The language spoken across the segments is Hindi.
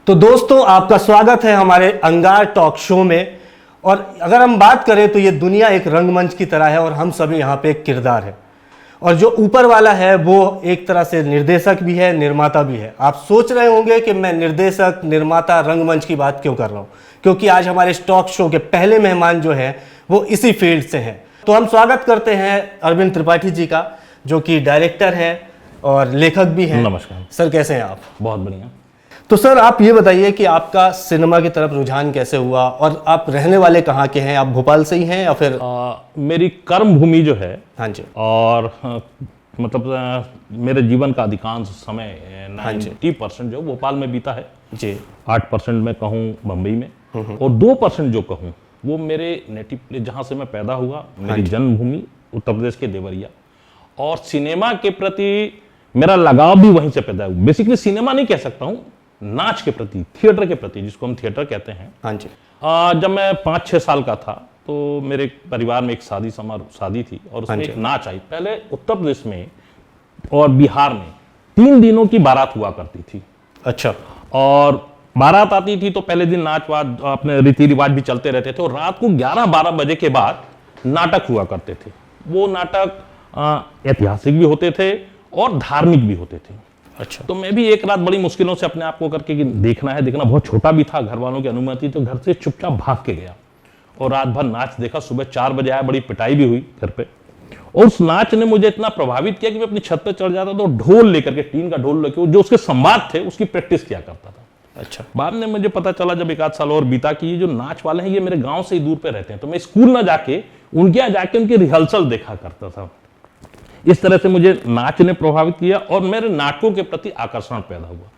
तो दोस्तों, आपका स्वागत है हमारे अंगार टॉक शो में। और अगर हम बात करें तो ये दुनिया एक रंगमंच की तरह है और हम सभी यहाँ पे एक किरदार है। और जो ऊपर वाला है वो एक तरह से निर्देशक भी है, निर्माता भी है। आप सोच रहे होंगे कि मैं निर्देशक, निर्माता, रंगमंच की बात क्यों कर रहा हूँ, क्योंकि आज हमारे इस टॉक शो के पहले मेहमान जो हैं वो इसी फील्ड से हैं। तो हम स्वागत करते हैं अरविंद त्रिपाठी जी का, जो कि डायरेक्टर हैं और लेखक भी हैं। नमस्कार सर, कैसे हैं आप? बहुत बढ़िया। तो सर, आप ये बताइए कि आपका सिनेमा की तरफ रुझान कैसे हुआ और आप रहने वाले कहाँ के हैं? आप भोपाल से ही हैं या फिर? मेरी कर्म भूमि जो है, हाँ जी, और मेरे जीवन का अधिकांश समय हाँ जी, 90% जो भोपाल में बीता है जी। 8% मैं कहूँ बम्बई में, और 2% जो कहूँ वो मेरे नेटिव प्लेस जहाँ से मैं पैदा हुआ, मेरी जन्मभूमि उत्तर प्रदेश के देवरिया। और सिनेमा के प्रति मेरा लगाव भी वहीं से पैदा हुआ। बेसिकली सिनेमा नहीं कह सकता हूँ, नाच के प्रति, थिएटर के प्रति, जिसको हम थिएटर कहते हैं। हाँ जी। जब मैं 5-6 साल का था तो मेरे परिवार में एक शादी थी और उसमें एक नाच आई। पहले उत्तर प्रदेश में और बिहार में 3 दिनों की बारात हुआ करती थी। अच्छा। और बारात आती थी तो पहले दिन नाच वाच, अपने रीति रिवाज भी चलते रहते थे, और रात को 11-12 बजे के बाद नाटक हुआ करते थे। वो नाटक ऐतिहासिक भी होते थे और धार्मिक भी होते थे। अच्छा। तो मैं भी एक रात बड़ी मुश्किलों से अपने आप को करके कि देखना है, बहुत छोटा भी था, घर वालों की अनुमति, तो घर से चुपचाप भाग के गया और रात भर नाच देखा। सुबह 4 बजे आया, बड़ी पिटाई भी हुई घर पे। और उस नाच ने मुझे इतना प्रभावित किया कि मैं अपनी छत पे चढ़ जाता तो ढोल लेकर के, टीन का ढोल लेकर, जो उसके संवाद थे उसकी प्रैक्टिस किया करता था। अच्छा। बाद में मुझे पता चला जब 1 आध साल और बीता कि ये जो नाच वाले हैं ये मेरे गांव से ही दूर पे रहते हैं, तो मैं स्कूल ना जाके उनके यहाँ जाके उनकी रिहर्सल देखा करता था। इस तरह से मुझे नाच ने प्रभावित किया और मेरे नाटकों के प्रति आकर्षण पैदा हुआ।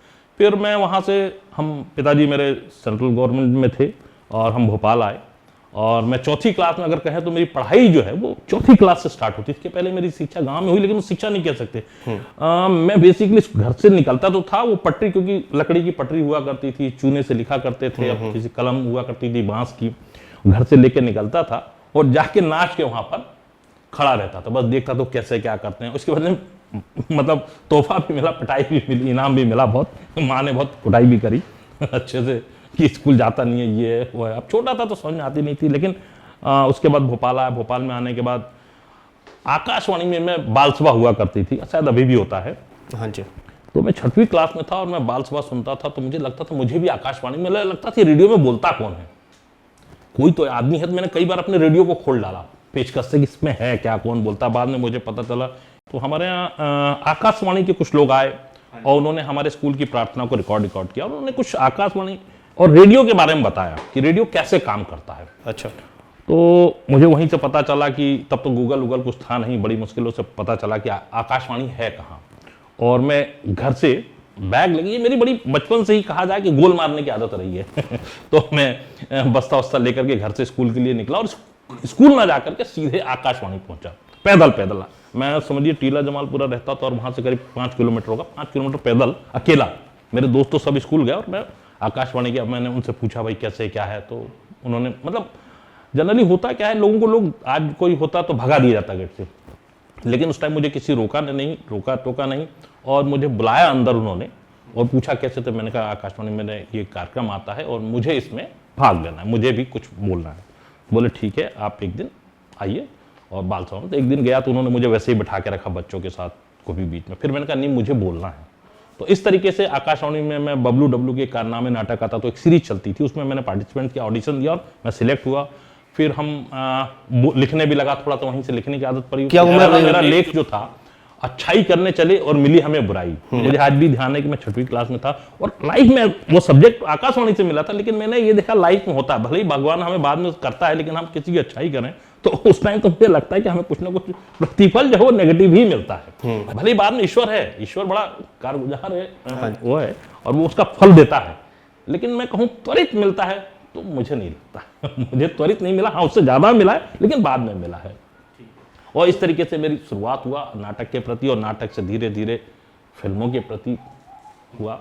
फिर मैं वहाँ से, हम पिताजी मेरे सेंट्रल गवर्नमेंट में थे और हम भोपाल आए। और मैं 4th क्लास में अगर कहें तो मेरी पढ़ाई जो है वो 4th क्लास से स्टार्ट होती थी। इसके पहले मेरी शिक्षा गांव में हुई, लेकिन शिक्षा नहीं कह सकते। मैं बेसिकली घर से निकलता तो था, वो पटरी, क्योंकि लकड़ी की पटरी हुआ करती थी, चूने से लिखा करते थे, किसी कलम हुआ करती थी बांस की, घर से लेके निकलता था और जाके नाच के वहां पर खड़ा रहता था, बस देखता तो कैसे क्या करते हैं। उसके बाद में मतलब तोहफा भी मिला, पिटाई भी मिली, इनाम भी मिला बहुत। माँ ने बहुत कुटाई भी करी अच्छे से कि स्कूल जाता नहीं है, ये है वो है। अब छोटा था तो समझ में आती नहीं थी। लेकिन उसके बाद भोपाल आया। भोपाल में आने के बाद आकाशवाणी में मैं बाल सभा हुआ करती थी, शायद अभी भी होता है। हाँ जी। तो मैं 6वीं क्लास में था और मैं बाल सभा सुनता था, तो मुझे लगता था मुझे भी आकाशवाणी में लगता था रेडियो में बोलता कौन है, कोई तो आदमी है। तो मैंने कई बार अपने रेडियो को खोल डाला पेचकस से कि इसमें है क्या, कौन बोलता। बाद में मुझे पता चला तो हमारे यहाँ आकाशवाणी के कुछ लोग आए और उन्होंने हमारे स्कूल की प्रार्थना को रिकॉर्ड किया और उन्होंने कुछ आकाशवाणी और रेडियो के बारे में बताया कि रेडियो कैसे काम करता है। अच्छा। तो मुझे वहीं से पता चला कि तब तो गूगल कुछ था नहीं, बड़ी मुश्किलों से पता चला कि आकाशवाणी है कहाँ। और मैं घर से बैग लगी, मेरी बड़ी बचपन से ही कहा जाए कि गोल मारने की आदत रही है तो मैं बस्ता वस्ता लेकर के घर से स्कूल के लिए निकला और स्कूल ना जाकर के सीधे आकाशवाणी पहुंचा, पैदल। मैं समझिए टीला जमालपुरा रहता था और वहां से करीब 5 किलोमीटर होगा, 5 किलोमीटर पैदल अकेला। मेरे दोस्त तो सब स्कूल गए और मैं आकाशवाणी गया। मैंने उनसे पूछा भाई कैसे क्या है, तो उन्होंने, मतलब जनरली होता क्या है, लोग आज कोई होता तो भगा दिया जाता गेट से, लेकिन उस टाइम मुझे किसी रोका टोका नहीं और मुझे बुलाया अंदर उन्होंने और पूछा कैसे। तो मैंने कहा आकाशवाणी में ये कार्यक्रम आता है और मुझे इसमें भाग लेना है, मुझे भी कुछ बोलना है। बोले ठीक है, आप एक दिन आइए। और बाल सभा में तो एक दिन गया तो उन्होंने मुझे वैसे ही बैठा के रखा बच्चों के साथ को भी बीच में। फिर मैंने कहा नहीं, मुझे बोलना है। तो इस तरीके से आकाशवाणी में मैं बबलू के कारनामे नाटक आता, तो एक सीरीज चलती थी, उसमें मैंने पार्टिसिपेंट किया, ऑडिशन दिया और मैं सिलेक्ट हुआ। फिर हम लिखने भी लगा थोड़ा, तो वहीं से लिखने की आदत पड़ी। क्या उम्र? मेरा लेख जो था, अच्छाई करने चले और मिली हमें बुराई। मुझे आज भी ध्यान है कि मैं 6वीं क्लास में था और लाइफ में वो सब्जेक्ट आकाशवाणी से मिला था, लेकिन मैंने ये देखा लाइफ में होता है, भले ही भगवान हमें बाद में करता है, लेकिन हम किसी की अच्छाई करें तो उस टाइम तो मुझे लगता है कि हमें कुछ ना कुछ प्रतिफल जो है वो नेगेटिव ही मिलता है। भले ही बाद में ईश्वर है, ईश्वर बड़ा कारगुजार है, वो है और वो उसका फल देता है, लेकिन मैं कहूँ त्वरित मिलता है तो मुझे नहीं लगता मुझे त्वरित नहीं मिला। हाँ, उससे ज्यादा मिला है, लेकिन बाद में मिला है। और इस तरीके से मेरी शुरुआत हुआ नाटक के प्रति और नाटक से धीरे धीरे फिल्मों के प्रति हुआ।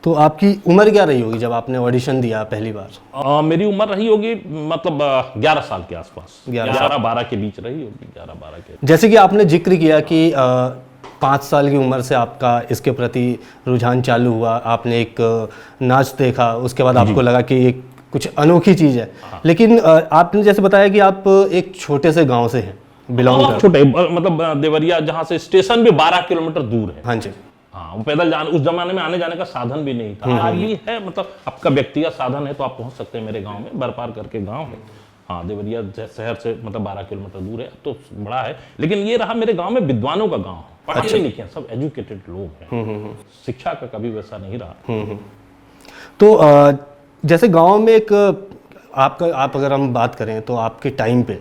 तो आपकी उम्र क्या रही होगी जब आपने ऑडिशन दिया पहली बार? मेरी उम्र रही होगी मतलब 11 साल के आसपास, 11-12 के बीच रही होगी, 11-12 के। जैसे कि आपने जिक्र किया कि 5 साल की उम्र से आपका इसके प्रति रुझान चालू हुआ, आपने एक नाच देखा, उसके बाद आपको लगा कि ये कुछ अनोखी चीज़ है। लेकिन आपने जैसे बताया कि आप एक छोटे से गांव से हैं, बिलोंग बहुत छोटे, मतलब देवरिया जहाँ से स्टेशन भी 12 किलोमीटर दूर है। हाँ जी। हाँ, वो पैदल जाने, उस जमाने में आने जाने का साधन भी नहीं था। आज भी है, मतलब आपका व्यक्तिगत साधन है तो आप पहुंच सकते हैं मेरे गांव में, बरपार करके गांव है। हाँ, देवरिया शहर से मतलब 12 किलोमीटर दूर है, तो बड़ा है। लेकिन ये रहा मेरे गांव में विद्वानों का गांव, पढ़े लिखे हैं, सब एजुकेटेड लोग हैं। शिक्षा का कभी वैसा नहीं रहा। तो जैसे गांव में एक आप अगर हम बात करें तो आपके टाइम पे,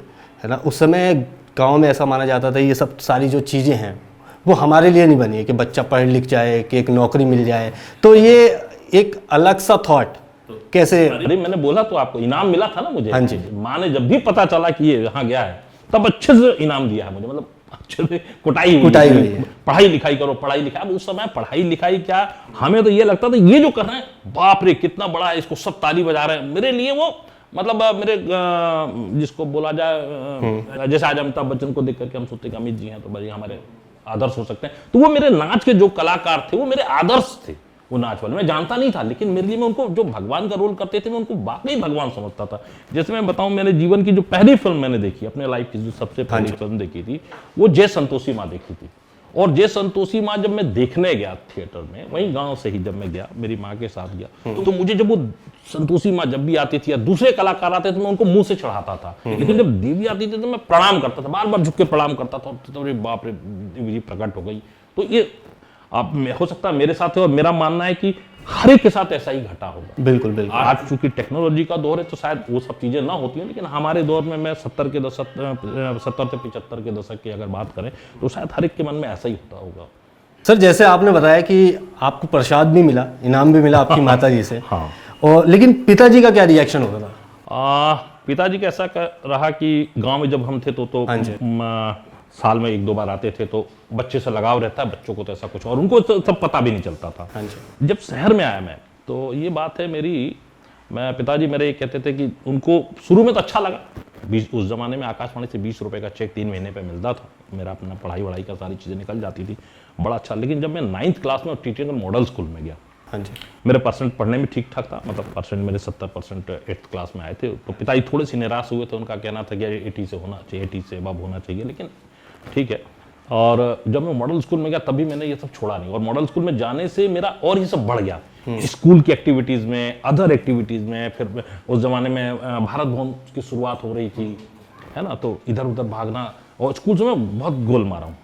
है ना, उस समय गांव में ऐसा माना जाता था ये सब सारी जो चीज़ें हैं वो हमारे लिए नहीं बनी है कि बच्चा पढ़ लिख जाए, कि एक नौकरी मिल जाए। तो ये एक अलग सा थॉट कैसे? अरे मैंने बोला तो आपको, इनाम मिला था ना मुझे। हाँ जी। माँ ने जब भी पता चला कि ये यहाँ गया है तब अच्छे से इनाम दिया है मुझे, मतलब अच्छे से कुटाई हुई है। पढ़ाई लिखाई करो, पढ़ाई लिखाई। अब उस समय पढ़ाई लिखाई क्या, हमें तो ये लगता था ये जो कर रहे हैं बाप रे कितना बड़ा है, इसको सब ताली बजा रहे हैं। मेरे लिए वो मतलब मेरे जिसको बोला जाए, जैसे आज अमिताभ बच्चन को देख करके हम सोचते कि अमित जी हैं तो बड़े हमारे आदर्श हो सकते हैं, तो वो मेरे नाच के जो कलाकार थे वो मेरे आदर्श थे। वो नाच वाले मैं जानता नहीं था, लेकिन मेरे लिए मैं उनको जो भगवान का रोल करते थे मैं उनको वाकई भगवान समझता था। जैसे मैं बताऊं, मेरे जीवन की जो पहली फिल्म मैंने देखी, अपने लाइफ की जो सबसे पहली फिल्म देखी थी, वो जय संतोषी माँ देखी थी। और जय संतोषी माँ जब मैं देखने गया थिएटर में, वहीं गांव से ही जब मैं गया, मेरी माँ के साथ गया, तो मुझे जब वो संतोषी माँ जब भी आती थी या दूसरे कलाकार आते थे, मैं उनको मुंह से चढ़ाता था। लेकिन जब देवी आती थी तो मैं प्रणाम करता था, बार बार झुक के प्रणाम करता था। तो बाप रे, देवी जी प्रकट हो गई। तो ये आप हो सकता है मेरे साथ है, और मेरा मानना है कि हर एक के साथ ऐसा ही घटा होगा। बिल्कुल बिल्कुल। आज चूंकि टेक्नोलॉजी का दौर है तो शायद वो सब चीजें ना होती हैं, लेकिन हमारे दौर में, मैं 70 से 75 के दशक की अगर बात करें तो शायद हर एक के मन में ऐसा ही होता होगा। सर, जैसे आपने बताया कि आपको प्रसाद भी मिला, इनाम भी मिला आपकी माता जी से, हाँ। और लेकिन पिताजी का क्या रिएक्शन होता था? पिताजी का ऐसा रहा कि गांव में जब हम थे तो साल में 1-2 बार आते थे, तो बच्चे से लगाव रहता है, बच्चों को तो ऐसा कुछ, और उनको तो सब पता भी नहीं चलता था। जब शहर में आया मैं, तो ये बात है मेरी, मैं पिताजी मेरे कहते थे कि उनको शुरू में तो अच्छा लगा। उस जमाने में आकाशवाणी से 20 रुपए का चेक 3 महीने पे मिलता था, मेरा अपना पढ़ाई वढ़ाई का सारी चीज़ें निकल जाती थी, बड़ा अच्छा। लेकिन जब मैं 9th क्लास में टीचर मॉडल स्कूल में गया, हाँ जी, मेरे परसेंट पढ़ने में ठीक ठाक था, मतलब परसेंट मेरे 70% 8th क्लास में आए थे। तो पिताजी थोड़े से निराश हुए थे, उनका कहना था कि 80 से होना चाहिए, 80 से अब होना चाहिए, लेकिन ठीक है। और जब मैं मॉडल स्कूल में गया तभी मैंने ये सब छोड़ा नहीं, और मॉडल स्कूल में जाने से मेरा और ये सब बढ़ गया, स्कूल की एक्टिविटीज में, अदर एक्टिविटीज में। फिर उस जमाने में भारत भवन की शुरुआत हो रही थी, है ना, तो इधर उधर भागना, और स्कूल से मैं बहुत गोल मारा हूँ,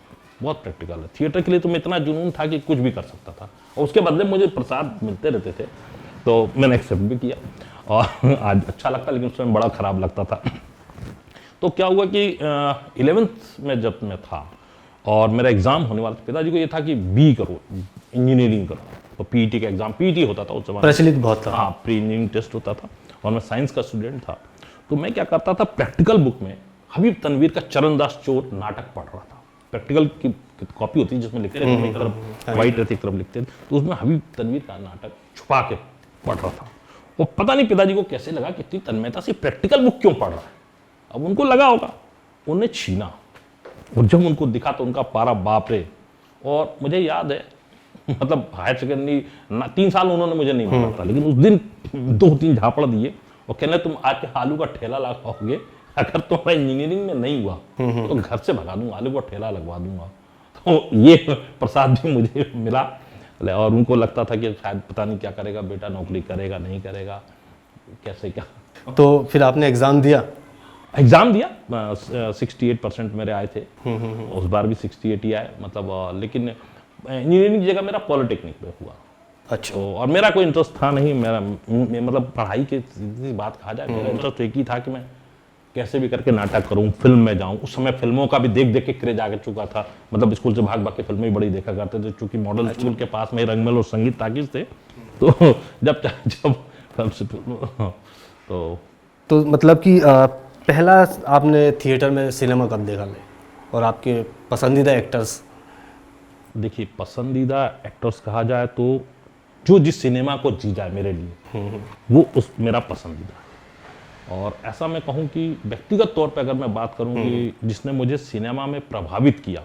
बहुत प्रैक्टिकल है। थिएटर के लिए तो मैं इतना जुनून था कि कुछ भी कर सकता था, और उसके बदले मुझे प्रसाद मिलते रहते थे, तो मैंने एक्सेप्ट भी किया, और आज अच्छा लगता, लेकिन उसमें बड़ा खराब लगता था। तो क्या हुआ कि 11th में जब मैं था और मेरा एग्जाम होने वाला था, पिताजी को ये था कि बी करो, इंजीनियरिंग करो। तो पीईटी का एग्जाम, पीईटी होता था उस जमाने, प्रचलित बहुत था। हाँ, प्री इंजीनियरिंग टेस्ट होता था, और मैं साइंस का स्टूडेंट था। तो मैं क्या करता था, प्रैक्टिकल बुक में हबीब तनवीर का चरणदास चोर नाटक पढ़ रहा था। प्रैक्टिकल की कॉपी होती है जिसमें लिखते रहते, एक तरफ व्हाइट रहती, एक तरफ लिखते थे, तो उसमें हबीब तनवीर का नाटक छुपा के पढ़ रहा था। वो पता नहीं पिताजी को कैसे लगा कि इतनी तन्मयता से प्रैक्टिकल बुक क्यों पढ़ रहा है। अब उनको लगा होगा, उन्हें छीना, और जब उनको दिखा तो उनका पारा बाप रे। और मुझे याद है, मतलब हायर सेकेंडरी 3 साल उन्होंने मुझे नहीं मारा था, लेकिन उस दिन 2-3 झापड़ दिए, और कहने तुम आके आलू का ठेला लगाओगे, अगर तुम्हारा इंजीनियरिंग में नहीं हुआ तो घर से भगा दूंगा, आलू का ठेला लगवा दूंगा। तो ये प्रसाद भी मुझे मिला, और उनको लगता था कि शायद पता नहीं क्या करेगा बेटा, नौकरी करेगा नहीं करेगा, कैसे क्या। तो फिर आपने एग्जाम दिया? एग्जाम दिया, 68% मेरे आए थे, उस बार भी 68 ही आए, मतलब। लेकिन इंजीनियरिंग की जगह मेरा पॉलिटेक्निक में हुआ। अच्छा। तो और मेरा कोई इंटरेस्ट था नहीं, मेरा मतलब पढ़ाई की बात कहा जाए, मेरा इंटरेस्ट एक ही था कि मैं कैसे भी करके नाटक करूं, फिल्म में जाऊं। उस समय फिल्मों का भी देख देख के क्रेज आ चुका था, मतलब स्कूल से भाग भाग के फिल्में बड़ी देखा करते थे, चूंकि मॉडल स्कूल के पास में रंगमहल और संगीत टाकीज थे। तो जब तो मतलब कि पहला आपने थिएटर में सिनेमा कब देखा ले, और आपके पसंदीदा एक्टर्स? देखिए, पसंदीदा एक्टर्स कहा जाए तो जो जिस सिनेमा को जी जाए मेरे लिए, वो उस मेरा पसंदीदा है। और ऐसा मैं कहूँ कि व्यक्तिगत तौर पे अगर मैं बात करूँ कि जिसने मुझे सिनेमा में प्रभावित किया,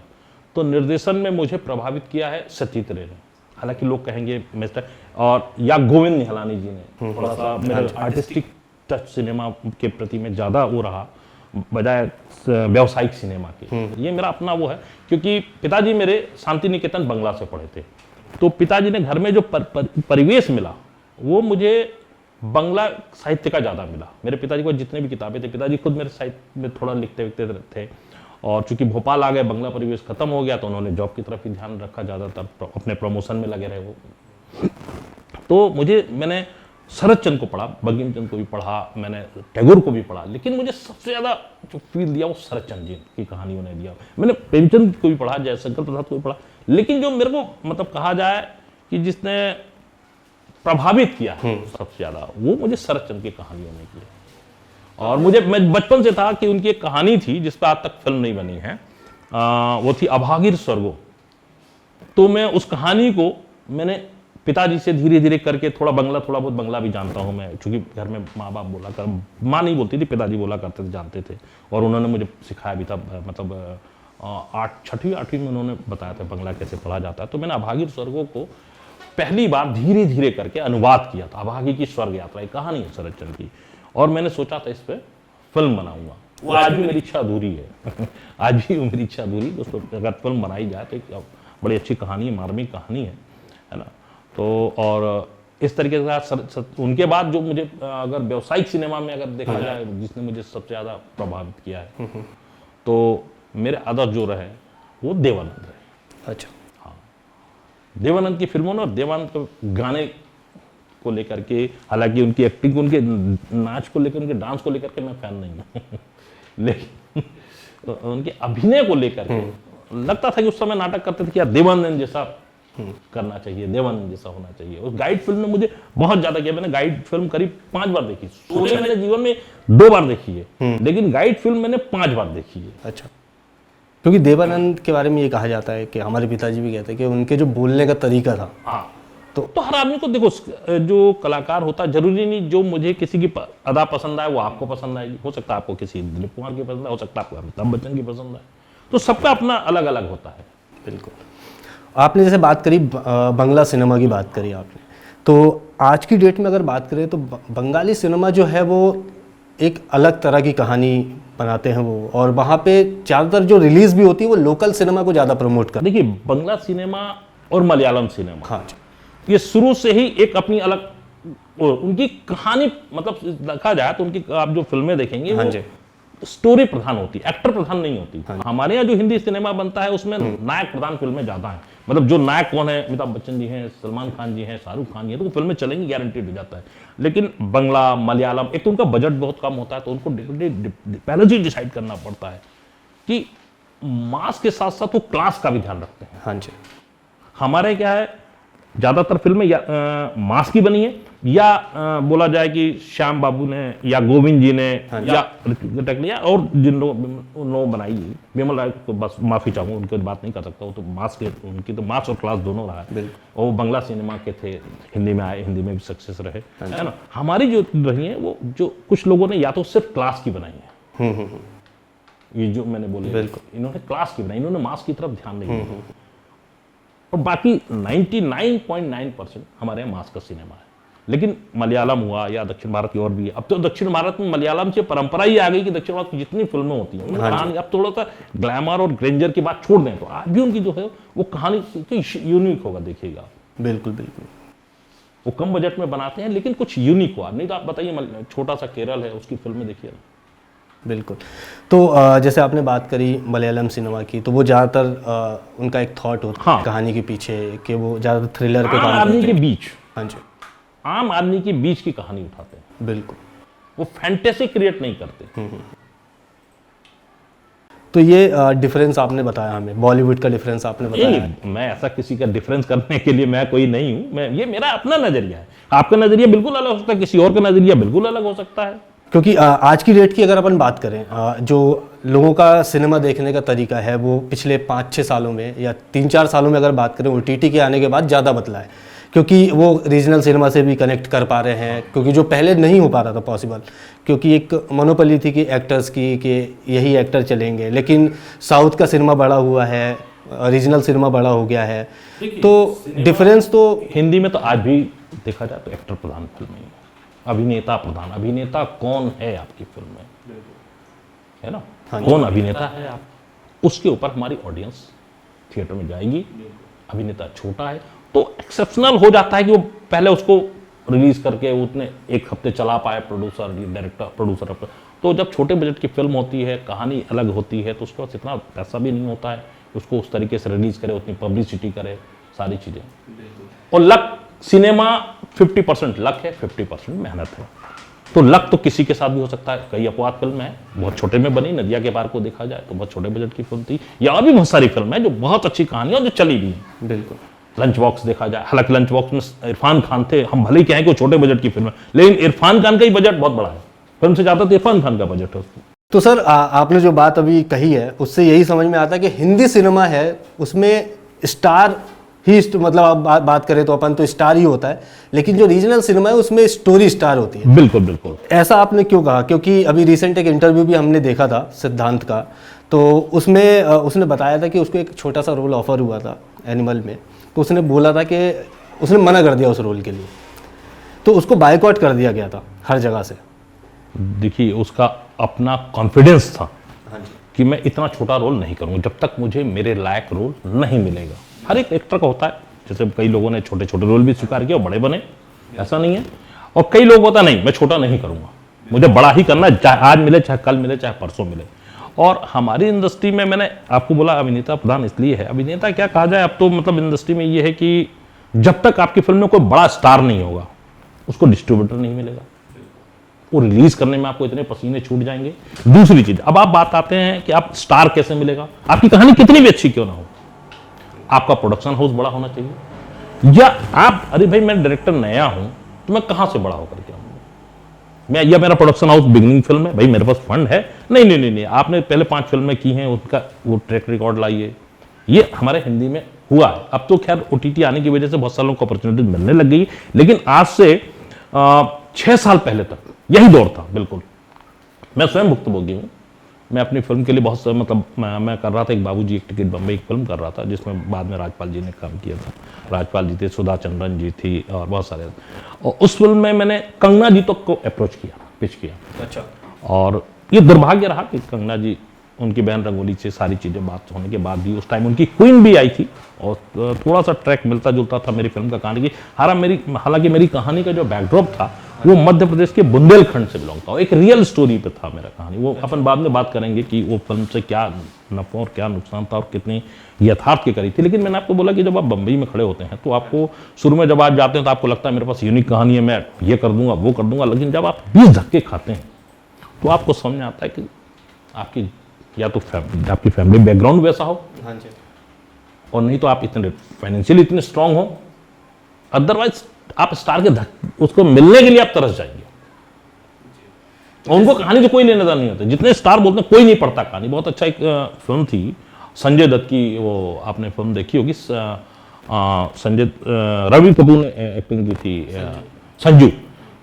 तो निर्देशन में मुझे प्रभावित किया है सचित रे ने। हालांकि लोग कहेंगे मिस्टर और या गोविंद निहलानी जी ने थोड़ा सा मेरे आर्टिस्टिक टच सिनेमा के प्रति में ज़्यादा वो रहा बजाय व्यावसायिक सिनेमा के। ये मेरा अपना वो है, क्योंकि पिताजी मेरे शांति निकेतन बंगला से पढ़े थे, तो पिताजी ने घर में जो परिवेश मिला वो मुझे बंगला साहित्य का ज़्यादा मिला। मेरे पिताजी को जितने भी किताबें थे, पिताजी खुद मेरे साहित्य में थोड़ा लिखते थे, और चूंकि भोपाल आ गए, बंगला परिवेश खत्म हो गया, तो उन्होंने जॉब की तरफ ही ध्यान रखा, ज़्यादातर अपने प्रमोशन में लगे रहे वो। तो मैंने शरद चंद्र को पढ़ा, बंकिम चंद्र को भी पढ़ा, मैंने टैगोर को भी पढ़ा, लेकिन मुझे सबसे ज़्यादा जो फील दिया वो शरद चंद्र जी की कहानियों ने दिया। मैंने प्रेमचंद को भी पढ़ा, जयशंकर प्रसाद को भी पढ़ा, लेकिन जो मेरे को मतलब कहा जाए कि जिसने प्रभावित किया सबसे ज़्यादा, वो मुझे शरद चंद्र की कहानियों ने किया। और मैं बचपन से था कि उनकी एक कहानी थी जिस पर आज तक फिल्म नहीं बनी है, वो थी अभागीर स्वर्गो। तो मैं उस कहानी को मैंने पिताजी से धीरे धीरे करके थोड़ा बहुत बंगला भी जानता हूँ मैं, चूंकि घर में माँ बाप बोला कर, माँ नहीं बोलती थी, पिताजी बोला करते थे, जानते थे, और उन्होंने मुझे सिखाया भी था। मतलब 6वीं 8वीं में उन्होंने बताया था बंगला कैसे पढ़ा जाता है। तो मैंने अभागीर स्वर्गो को पहली बार धीरे धीरे करके अनुवाद किया था। अभागी की स्वर्ग यात्रा एक कहानी है शरद चंद्र की, और मैंने सोचा था इस पर फिल्म बनाऊंगा। वो आज भी मेरी इच्छा अधूरी है आज भी वो मेरी इच्छा अधूरी, उस पर अगर फिल्म बनाई जाए तो एक बड़ी अच्छी कहानी है, मार्मिक कहानी है ना। तो और इस तरीके से उनके बाद जो मुझे अगर व्यावसायिक सिनेमा में अगर देखा जाए जिसने मुझे सबसे ज़्यादा प्रभावित किया है, तो मेरे आदर्श जो रहे वो देवानंद रहे। अच्छा, हाँ, देवानंद की फिल्मों ने और देवानंद के गाने को लेकर के, हालांकि उनकी एक्टिंग, उनके नाच को लेकर, उनके डांस को लेकर के मैं फैन नहीं हूँ लेकिन उनके अभिनय को लेकर के लगता था कि उस समय नाटक करते थे कि यार देवानंद जैसा करना चाहिए, देवानंद जैसा होना चाहिए। उस गाइड फिल्म ने मुझे बहुत ज्यादा किया। मैंने गाइड फिल्म करीब 5 बार देखी। शोले मैंने जीवन में 2 बार देखी है, लेकिन गाइड फिल्म मैंने 5 बार देखी है। अच्छा, क्योंकि देवानंद के बारे में ये कहा जाता है कि हमारे पिताजी भी कहते हैं कि उनके जो बोलने का तरीका था, हाँ, तो हर आदमी को देखो, जो कलाकार होता है जरूरी नहीं जो मुझे किसी की अदा पसंद आए वो आपको पसंद आएगी। हो सकता है आपको किसी दिलीप कुमार की पसंद आए, हो सकता है आपको अमिताभ बच्चन की पसंद आए, तो सबका अपना अलग अलग होता है। बिल्कुल। आपने जैसे बात करी बंगला सिनेमा की बात करी आपने, तो आज की डेट में अगर बात करें तो बंगाली सिनेमा जो है वो एक अलग तरह की कहानी बनाते हैं वो, और वहाँ पे ज़्यादातर जो रिलीज भी होती है वो लोकल सिनेमा को ज़्यादा प्रमोट करते हैं। देखिए, बंगला सिनेमा और मलयालम सिनेमा, हाँ, ये शुरू से ही एक अपनी अलग उनकी कहानी, मतलब देखा जाए तो उनकी आप जो फिल्में देखेंगे वो स्टोरी प्रधान होती है, एक्टर प्रधान नहीं होती। हमारे यहाँ जो हिंदी सिनेमा बनता है उसमें नायक प्रधान फिल्में ज्यादा हैं। मतलब जो नायक कौन है, अमिताभ बच्चन जी हैं, सलमान खान जी हैं, शाहरुख खान जी हैं, तो फिल्में चलेंगी गारंटीड हो जाता है। लेकिन बंगला, मलयालम, एक तो उनका बजट बहुत कम होता है, तो उनको पहले से डिसाइड करना पड़ता है कि मास के साथ साथ वो क्लास का भी ध्यान रखते हैं। हाँ जी। हमारे क्या है, ज्यादातर फिल्में या मास की बनी है, या बोला जाए कि श्याम बाबू ने या गोविंद जी ने या ऋतिक लिया, और जिन लोगों बनाई है, विमल राय को बस माफी चाहूंगा, उनकी बात नहीं कर सकता, वो तो मास के, उनकी तो मास और क्लास दोनों रहा है। और वो बंगला सिनेमा के थे, हिंदी में आए, हिंदी में भी सक्सेस रहे, है ना। हमारी जो रही है वो जो कुछ लोगों ने या तो सिर्फ क्लास की बनाई है, ये जो मैंने बोले, इन्होंने क्लास की बनाई, इन्होंने मास की तरफ ध्यान नहीं दिया, और बाकी 99.9% हमारे यहाँ मास का सिनेमा है। लेकिन मलयालम हुआ या दक्षिण भारत की और भी है, अब तो दक्षिण भारत में मलयालम से परंपरा ही आ गई कि दक्षिण भारत की जितनी फिल्में होती हैं कहानी, अब थोड़ा सा ग्लैमर और ग्रेंजर की बात छोड़ दें तो आज भी उनकी जो है वो कहानी यूनिक होगा, देखिएगा। बिल्कुल बिल्कुल, वो कम बजट में बनाते हैं लेकिन कुछ यूनिक हुआ, नहीं तो आप बताइए छोटा सा केरल है, उसकी फिल्में देखिए। बिल्कुल। तो जैसे आपने बात करी मलयालम सिनेमा की, तो वो ज़्यादातर उनका एक थॉट होता है कहानी के पीछे कि वो ज़्यादातर थ्रिलर पे काम करते हैं, के बीच, हाँ जी, आम आदमी के बीच की कहानी उठाते हैं। बिल्कुल, वो फैंटेसी क्रिएट नहीं करते। तो ये डिफरेंस आपने बताया हमें, बॉलीवुड का डिफरेंस आपने बताया। मैं ऐसा किसी का डिफरेंस करने के लिए मैं कोई नहीं हूं, ये मेरा अपना नजरिया है। आपका नजरिया बिल्कुल अलग हो सकता है, किसी और का नजरिया बिल्कुल अलग हो सकता है। क्योंकि आज की डेट की अगर अपन बात करें, जो लोगों का सिनेमा देखने का तरीका है वो पिछले 5-6 सालों में या 3-4 सालों में अगर बात करें OTT के आने के बाद ज़्यादा बदला है, क्योंकि वो रीजनल सिनेमा से भी कनेक्ट कर पा रहे हैं, क्योंकि जो पहले नहीं हो पा रहा था पॉसिबल, क्योंकि एक मोनोपोली थी कि एक्टर्स की, कि यही एक्टर चलेंगे। लेकिन साउथ का सिनेमा बड़ा हुआ है, रीजनल सिनेमा बड़ा हो गया है, तो डिफरेंस तो हिंदी में तो आज भी देखा जाए तो एक्टर प्रधान फिल्म है, अभिनेता प्रधान। अभिनेता कौन है आपकी फिल्म में, है ना, कौन अभिनेता है आप, उसके ऊपर हमारी ऑडियंस थिएटर में जाएगी। अभिनेता छोटा है तो एक्सेप्शनल हो जाता है कि वो पहले उसको रिलीज करके उतने एक हफ्ते चला पाए प्रोड्यूसर डायरेक्टर प्रोड्यूसर। तो जब छोटे बजट की फिल्म होती है, कहानी अलग होती है, तो उसके पास इतना पैसा भी नहीं होता है कि उसको उस तरीके से रिलीज करे, उतनी पब्लिसिटी करे, सारी चीज़ें। और लक, सिनेमा 50% लक है, 50% मेहनत है। तो लक तो किसी के साथ भी हो सकता है। कई अपवाद फिल्म है बहुत छोटे में बनी, नदिया के पार को देखा जाए तो बहुत छोटे बजट की फिल्म थी, या भी बहुत सारी फिल्म है जो बहुत अच्छी कहानी है और जो चली भी है। बिल्कुल। लंच बॉक्स देखा जाए, हालांकि लंच बॉक्स में इरफान खान थे, हम भले ही कहें कि वो छोटे बजट की फिल्म है, लेकिन इरफान खान का ही बजट बहुत बड़ा है, फिल्म से ज़्यादा तो इरफान खान का बजट है उसको। तो सर आपने जो बात अभी कही है उससे यही समझ में आता है कि हिंदी सिनेमा है उसमें स्टार ही मतलब आप बात करें तो अपन तो स्टार ही होता है, लेकिन जो रीजनल सिनेमा है उसमें स्टोरी स्टार होती है। बिल्कुल बिल्कुल। ऐसा आपने क्यों कहा? क्योंकि अभी रिसेंट एक इंटरव्यू भी हमने देखा था सिद्धांत का, तो उसमें उसने बताया था कि उसको एक छोटा सा रोल ऑफर हुआ था एनिमल में, तो उसने बोला था कि उसने मना कर दिया उस रोल के लिए, तो उसको बायकॉट कर दिया गया था हर जगह से। देखिए उसका अपना कॉन्फिडेंस था कि मैं इतना छोटा रोल नहीं करूँगा जब तक मुझे मेरे लायक रोल नहीं मिलेगा। हर एक एक्टर का होता है, जैसे कई लोगों ने छोटे छोटे रोल भी स्वीकार किया और बड़े बने, ऐसा नहीं है। और कई लोग होता नहीं, मैं छोटा नहीं करूँगा, मुझे बड़ा ही करना है, चाहे आज मिले, चाहे कल मिले, चाहे परसों मिले। और हमारी इंडस्ट्री में, मैंने आपको बोला अभिनेता प्रधान इसलिए है, अभिनेता क्या कहा जाए अब तो, मतलब इंडस्ट्री में ये है कि जब तक आपकी फिल्म में कोई बड़ा स्टार नहीं होगा उसको डिस्ट्रीब्यूटर नहीं मिलेगा, वो रिलीज करने में आपको इतने पसीने छूट जाएंगे। दूसरी चीज, अब आप बात आते हैं कि आप स्टार कैसे मिलेगा, आपकी कहानी कितनी भी अच्छी क्यों ना हो, आपका प्रोडक्शन हाउस बड़ा होना चाहिए। या आप, अरे भाई मैं डायरेक्टर नया हूं तो मैं कहां से बड़ा होकर के आऊंगा, मैं, या मेरा प्रोडक्शन हाउस बिगनिंग फिल्म है, भाई मेरे पास फंड है, नहीं नहीं नहीं नहीं, आपने पहले 5 फिल्में की हैं उसका वो ट्रैक रिकॉर्ड लाइए। ये हमारे हिंदी में हुआ है। अब तो खैर OTT आने की वजह से बहुत सालों को अपॉर्चुनिटी मिलने लग गई, लेकिन आज से 6 साल पहले तक यही दौर था। बिल्कुल, मैं स्वयं भुक्तभोगी हूँ। मैं अपनी फिल्म के लिए बहुत सा, मतलब मैं कर रहा था एक बाबूजी एक टिकट बम्बई एक फिल्म कर रहा था, जिसमें बाद में राजपाल जी ने काम किया था। राजपाल जी थे, सुधा चंद्रन जी थी और बहुत सारे। और उस फिल्म में मैंने कंगना जी तक को अप्रोच किया, पिच किया। अच्छा। और ये दुर्भाग्य रहा कि कंगना जी, उनकी बहन रंगोली से सारी चीज़ें बात होने के बाद भी, उस टाइम उनकी क्वीन भी आई थी और थोड़ा सा ट्रैक मिलता जुलता था मेरी फिल्म का कहानी की। हालांकि मेरी कहानी का जो बैकड्रॉप था वो मध्य प्रदेश के बुंदेलखंड से बिलोंग था, एक रियल स्टोरी पे था मेरा कहानी। वो अपन बाद में बात करेंगे कि वो फिल्म से क्या नफा और क्या नुकसान था और कितनी यथार्थ की करी थी। लेकिन मैंने आपको बोला कि जब आप बम्बई में खड़े होते हैं तो आपको शुरू में जब आप जाते हैं तो आपको लगता है मेरे पास यूनिक कहानी है, मैं ये कर दूंगा वो कर दूंगा। लेकिन जब आप 20 धक्के खाते हैं तो आपको समझ में आता है कि आपकी या तो आपकी फैमिली बैकग्राउंड वैसा हो, हाँ जी, और नहीं तो आप इतने फाइनेंशियली इतने स्ट्रांग हो, अदरवाइज आप स्टार के उसको मिलने के लिए आप तरस जाएंगे। उनको कहानी से कोई लेने देना नहीं होता, जितने स्टार बोलते हैं कोई नहीं पढ़ता कहानी। बहुत अच्छा एक फिल्म थी संजय दत्त की, वो आपने फिल्म देखी होगी, संजय रवि कपूर ने एक्टिंग की थी,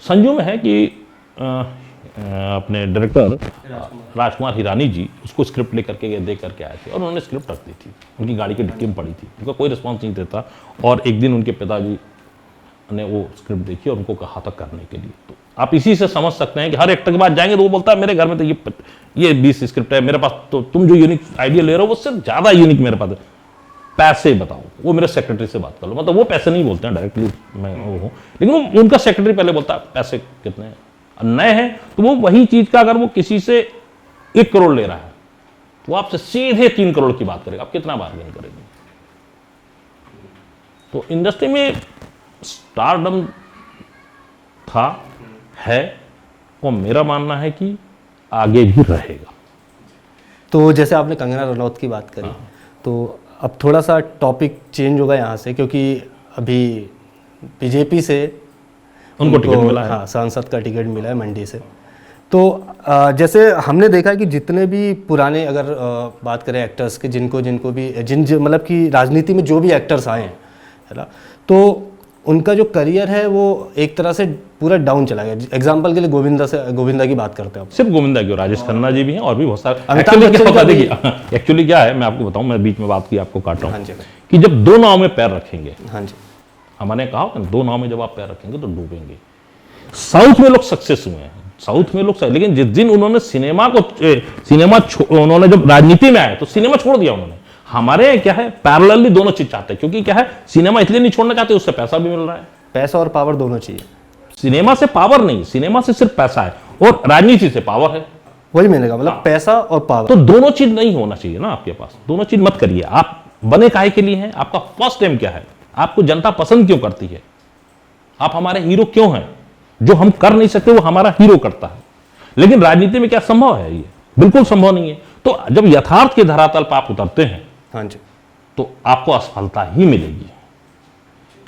संजू में है कि अपने डायरेक्टर राजकुमार हिरानी जी उसको स्क्रिप्ट लेकर के दे करके आए थे और उन्होंने स्क्रिप्ट रख दी थी, उनकी गाड़ी की डिक्की में पड़ी थी, उनका कोई रिस्पॉन्स नहीं देता। और एक दिन उनके पिताजी ने वो स्क्रिप्ट देखी और उनको कहा था करने के लिए। तो आप इसी से समझ सकते हैं कि हर एक्टर के पास जाएंगे तो वो बोलता है मेरे घर में तो ये 20 स्क्रिप्ट है मेरे पास, तो तुम जो यूनिक आइडिया ले रहे हो वो उससे ज़्यादा यूनिक मेरे पास है, पैसे बताओ। वो मेरे सेक्रेटरी से बात कर लो, मतलब वो पैसे नहीं बोलते हैं डायरेक्टली, मैं वो हूँ, लेकिन उनका सेक्रेटरी पहले बोलता है पैसे कितने हैं, नए हैं तो वो वही चीज़ का अगर वो किसी से 1 करोड़ ले रहा है तो वो आपसे सीधे 3 करोड़ की बात करेगा, आप कितना बार्गेन करेंगे। तो इंडस्ट्री में स्टारडम था, है, और मेरा मानना है कि आगे भी रहेगा। तो जैसे आपने कंगना रनौत की बात करी, तो अब थोड़ा सा टॉपिक चेंज होगा यहाँ से, क्योंकि अभी बीजेपी से उनको टिकट मिला है, हाँ, सांसद का टिकट मिला है मंडी से। तो जैसे हमने देखा है कि जितने भी पुराने, अगर बात करें एक्टर्स के, जिनको भी मतलब कि राजनीति में जो भी एक्टर्स आए हैं, है ना, तो उनका जो करियर है वो एक तरह से पूरा डाउन चला गया। एग्जाम्पल के लिए गोविंदा की बात करते हैं आप। सिर्फ गोविंदा क्यों, राजेश खन्ना जी भी हैं और भी बहुत सारे। अमिताभ एक्चुअली बच्चन क्या का होता है, भी- देखिए एक्चुअली क्या है, मैं आपको बताऊं, मैं बीच में बात की आपको काट रहा हाँ हूं जी कि जब दो नाव में पैर रखेंगे, हाँ जी हमारे कहा होता है, दो नाव में जब आप पैर रखेंगे तो डूबेंगे। साउथ में लोग सक्सेस हुए हैं, साउथ में लोग, लेकिन जिस दिन उन्होंने उन्होंने जब राजनीति में आए तो सिनेमा छोड़ दिया उन्होंने। हमारे यहाँ क्या है, पैरेलली दोनों चीज चाहते हैं, क्योंकि क्या है, सिनेमा इसलिए नहीं छोड़ना चाहते, उससे पैसा भी मिल रहा है। पैसा और पावर दोनों चाहिए। सिनेमा से पावर नहीं, सिनेमा से सिर्फ पैसा है, और राजनीति से पावर है। वही मैंने कहा, मतलब पैसा और पावर। तो दोनों चीज नहीं होना चाहिए ना आपके पास, दोनों चीज मत करिए। आप बने काहे के लिए हैं, आपका फर्स्ट एम क्या है, आपको जनता पसंद क्यों करती है, आप हमारे हीरो क्यों हैं, जो हम कर नहीं सकते वो हमारा हीरो करता है। लेकिन राजनीति में क्या संभव है, ये बिल्कुल संभव नहीं है। तो जब यथार्थ के धरातल पर आप उतरते हैं हाँ जी, तो आपको असफलता ही मिलेगी,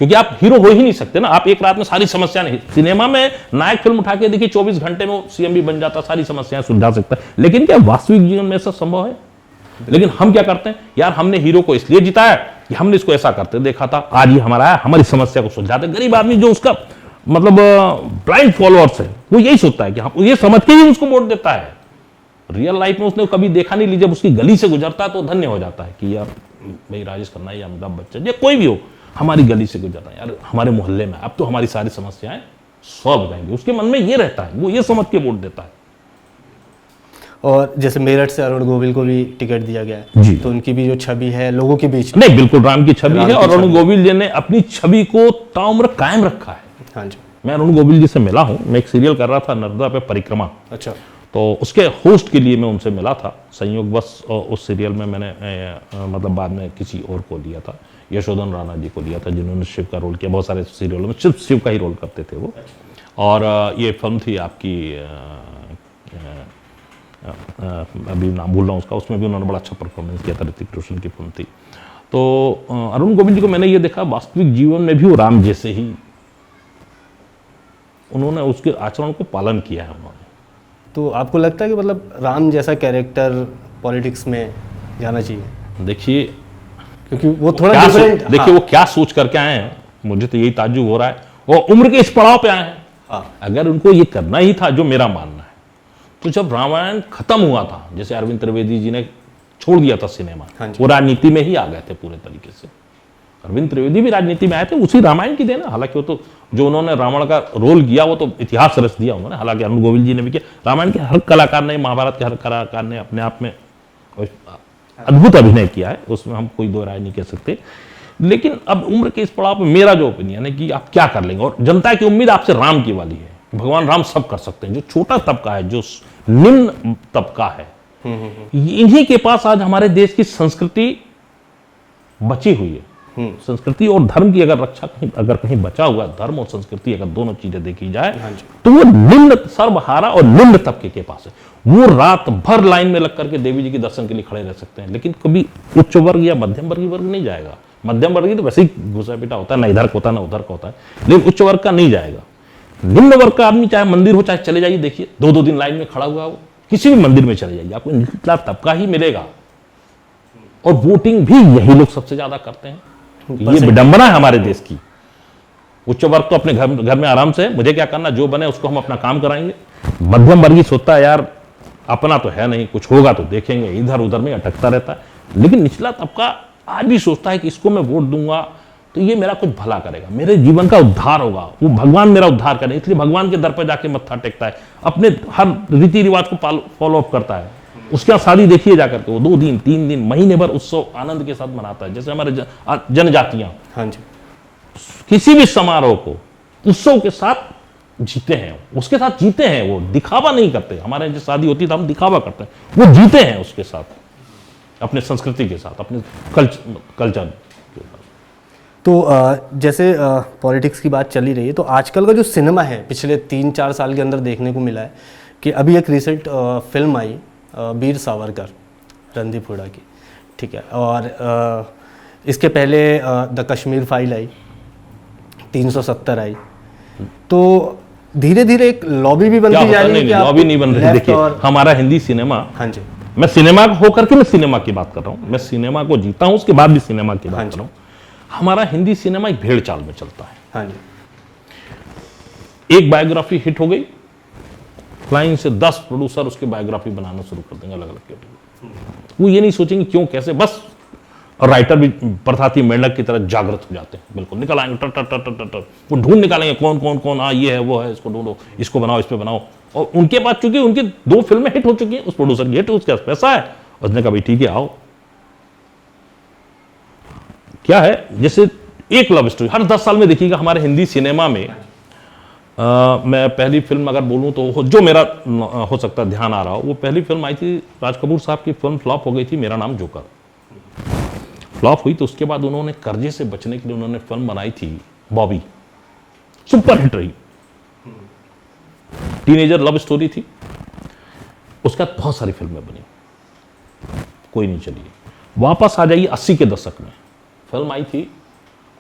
क्योंकि आप हीरो हो ही नहीं सकते ना। आप एक रात में सारी समस्या नहीं, सिनेमा में नायक फिल्म उठा के देखिए 24 घंटे में सीएम भी बन जाता, सारी समस्याएं सुलझा सकता है, लेकिन क्या वास्तविक जीवन में ऐसा संभव है? लेकिन हम क्या करते हैं यार, हमने हीरो को इसलिए जिताया कि हमने इसको ऐसा करते देखा था, आज ही हमारा आया, हमारी समस्या को सुलझाते। गरीब आदमी जो उसका मतलब ब्लाइंड फॉलोअर्स है, वो यही सोचता है कि हम ये समझ के ही उसको वोट देता है। रियल लाइफ में उसने कभी देखा नहीं, जब उसकी गली से गुजरता है तो धन्य हो जाता है कि यार भाई राजेश खन्ना या अमिताभ बच्चन या कोई भी हो, हमारी गली से गुजरता है, यार हमारे मोहल्ले में अब तो हमारी सारी समस्याएं सॉल्व हो जाएंगी। उसके मन में ये रहता है, वो ये समझ के वोट देता है। और जैसे मेरठ से अरुण गोविल को भी टिकट दिया गया है जी। तो उनकी भी जो छवि है लोगों के बीच, नहीं, बिल्कुल राम की छवि राम है, की और अरुण छवि। गोविल जी ने अपनी छवि को ताउम्र कायम रखा है। हाँ जी, मैं अरुण गोविल जी से मिला हूं, मैं एक सीरियल कर रहा था नर्मदा पे परिक्रमा, अच्छा, तो उसके होस्ट के लिए मैं उनसे मिला था संयोगवश। उस सीरियल में मैंने मतलब बाद में किसी और को लिया था, यशोधन राणा जी को लिया था, जिन्होंने शिव का रोल किया। बहुत सारे सीरियलों में सिर्फ शिव का ही रोल करते थे वो। और ये फिल्म थी आपकी, अभी नाम भूल रहा हूँ उसका, उसमें भी उन्होंने बड़ा अच्छा परफॉर्मेंस किया था, ऋतिक रोशन की फिल्म थी। तो अरुण गोविल जी को मैंने ये देखा, वास्तविक जीवन में भी वो राम जैसे ही उन्होंने उसके आचरण को पालन किया है उन्होंने। तो आपको लगता है कि मतलब राम जैसा कैरेक्टर पॉलिटिक्स में जाना चाहिए? देखिए, क्योंकि वो थोड़ा क्या डिफरेंट, देखिए वो क्या सोच करके आए हैं, मुझे तो यही ताज्जुब हो रहा है। वो उम्र के इस पड़ाव पे आए हैं। अगर उनको ये करना ही था, जो मेरा मानना है, तो जब रामायण खत्म हुआ था, जैसे अरविंद त्रिवेदी जी ने छोड़ दिया था सिनेमा, हाँ जी। वो राजनीति में ही आ गए थे पूरे तरीके से। अरविंद त्रिवेदी भी राजनीति में आए थे, उसी रामायण की देन है। हालांकि वो तो जो उन्होंने रावण का रोल किया वो तो इतिहास रच दिया उन्होंने, हालांकि अरुण गोविल जी ने भी किया। रामायण के हर कलाकार ने, महाभारत के हर कलाकार ने अपने आप में अद्भुत अभिनय किया है, उसमें हम कोई दो राय नहीं कह सकते। लेकिन अब उम्र के इस पड़ाव पर मेरा जो ओपिनियन है कि आप क्या कर लेंगे, और जनता की उम्मीद आपसे राम की वाली है, भगवान राम सब कर सकते हैं। जो छोटा तबका है, जो निम्न तबका है, इन्हीं के पास आज हमारे देश की संस्कृति बची हुई है। संस्कृति और धर्म की अगर रक्षा अगर कहीं बचा हुआ है, धर्म और संस्कृति अगर दोनों चीजें देखी जाए, तो वो निम्न सर्वहारा और निम्न तबके के पास है। वो रात भर लाइन में लग करके देवी जी के दर्शन के लिए खड़े रह सकते हैं, लेकिन कभी उच्च वर्ग या मध्यम वर्गीय वर्ग नहीं जाएगा। मध्यम वर्गीय तो वैसे ही घुसा पिटा होता है, ना इधर का होता है ना उधर का होता है, लेकिन उच्च वर्ग का नहीं जाएगा। निम्न वर्ग का आदमी, चाहे मंदिर हो चाहे चले जाइए, देखिए 2-2 दिन लाइन में खड़ा हुआ है, वो किसी भी मंदिर में चले जाइए, आपको निचला तबका ही मिलेगा। और वोटिंग भी यही लोग सबसे ज्यादा करते हैं। ये विडंबना है हमारे देश की। उच्च वर्ग तो अपने घर में आराम से, मुझे क्या करना, जो बने उसको हम अपना काम कराएंगे। मध्यम वर्गीय सोचता है यार अपना तो है नहीं, कुछ होगा तो देखेंगे, इधर उधर में अटकता रहता है। लेकिन निचला तबका आज भी सोचता है कि इसको मैं वोट दूंगा तो ये मेरा कुछ भला करेगा, मेरे जीवन का उद्धार होगा, वो भगवान मेरा उद्धार करे, इसलिए भगवान के दर पर जाके मत्था टेकता है, अपने हर रीति रिवाज को फॉलो अप करता है। उसके यहाँ शादी देखिए जाकर के, वो 2 दिन 3 दिन महीने भर उत्सव आनंद के साथ मनाता है। जैसे हमारे जनजातियां, हाँ जी, किसी भी समारोह को उत्सव के साथ जीते हैं, उसके साथ जीते हैं, वो दिखावा नहीं करते। हमारे जो शादी होती है तो हम दिखावा करते हैं, वो जीते हैं उसके साथ, अपने संस्कृति के साथ, अपने कल्चर। तो जैसे पॉलिटिक्स की बात चली रही है, तो आजकल का जो सिनेमा है पिछले 3-4 साल के अंदर देखने को मिला है कि अभी एक रिसेंट फिल्म आई वीर सावरकर, रणदीप हुड्डा की, ठीक है, और इसके पहले द कश्मीर फाइल आई, 370 आई। तो धीरे धीरे एक लॉबी भी बनती जा रही है। लॉबी नहीं बन रही। देखिए हमारा हिंदी सिनेमा, हाँ जी, मैं सिनेमा होकर के मैं सिनेमा की बात कर रहा हूँ, मैं सिनेमा को जीता हूँ, उसके बाद भी सिनेमा की बात कर रहा हूँ। हमारा हिंदी सिनेमा एक भेड़ चाल में चलता है। हाँ जी। एक बायोग्राफी हिट हो गई, फ्लाइंग से 10 प्रोड्यूसर उसकी बायोग्राफी बनाना शुरू कर देंगे अलग अलग कैटेगरी। वो ये नहीं सोचेंगे क्यों कैसे, बस। और राइटर भी प्रथाती मेंढक की तरह जागृत हो जाते हैं, बिल्कुल निकल आएंगे टर टर टर टर टर टर, वो ढूंढ निकालेंगे कौन कौन कौन, हाँ ये है वो है, इसको ढूंढो, इसको बनाओ, इस पे बनाओ। और उनके पास चूंकि उनकी 2 फिल्में हिट हो चुकी हैं, उस प्रोड्यूसर की हिट, उसके पास पैसा है, उसने कहा भाई ठीक है आओ। क्या है, जैसे एक लव स्टोरी हर 10 साल में देखिएगा हमारे हिंदी सिनेमा में। मैं पहली फिल्म अगर बोलूं तो जो मेरा हो सकता है ध्यान आ रहा हो, वो पहली फिल्म आई थी राज कपूर साहब की फिल्म, फ्लॉप हो गई थी, मेरा नाम जोकर। फ्लॉप हुई तो उसके बाद उन्होंने कर्जे से बचने के लिए उन्होंने फिल्म बनाई थी बॉबी, सुपर हिट रही, टीनेजर लव स्टोरी थी। उसके बाद बहुत सारी फिल्में बनी, कोई नहीं चली। वापस आ जाइए 80 के दशक में, फिल्म आई थी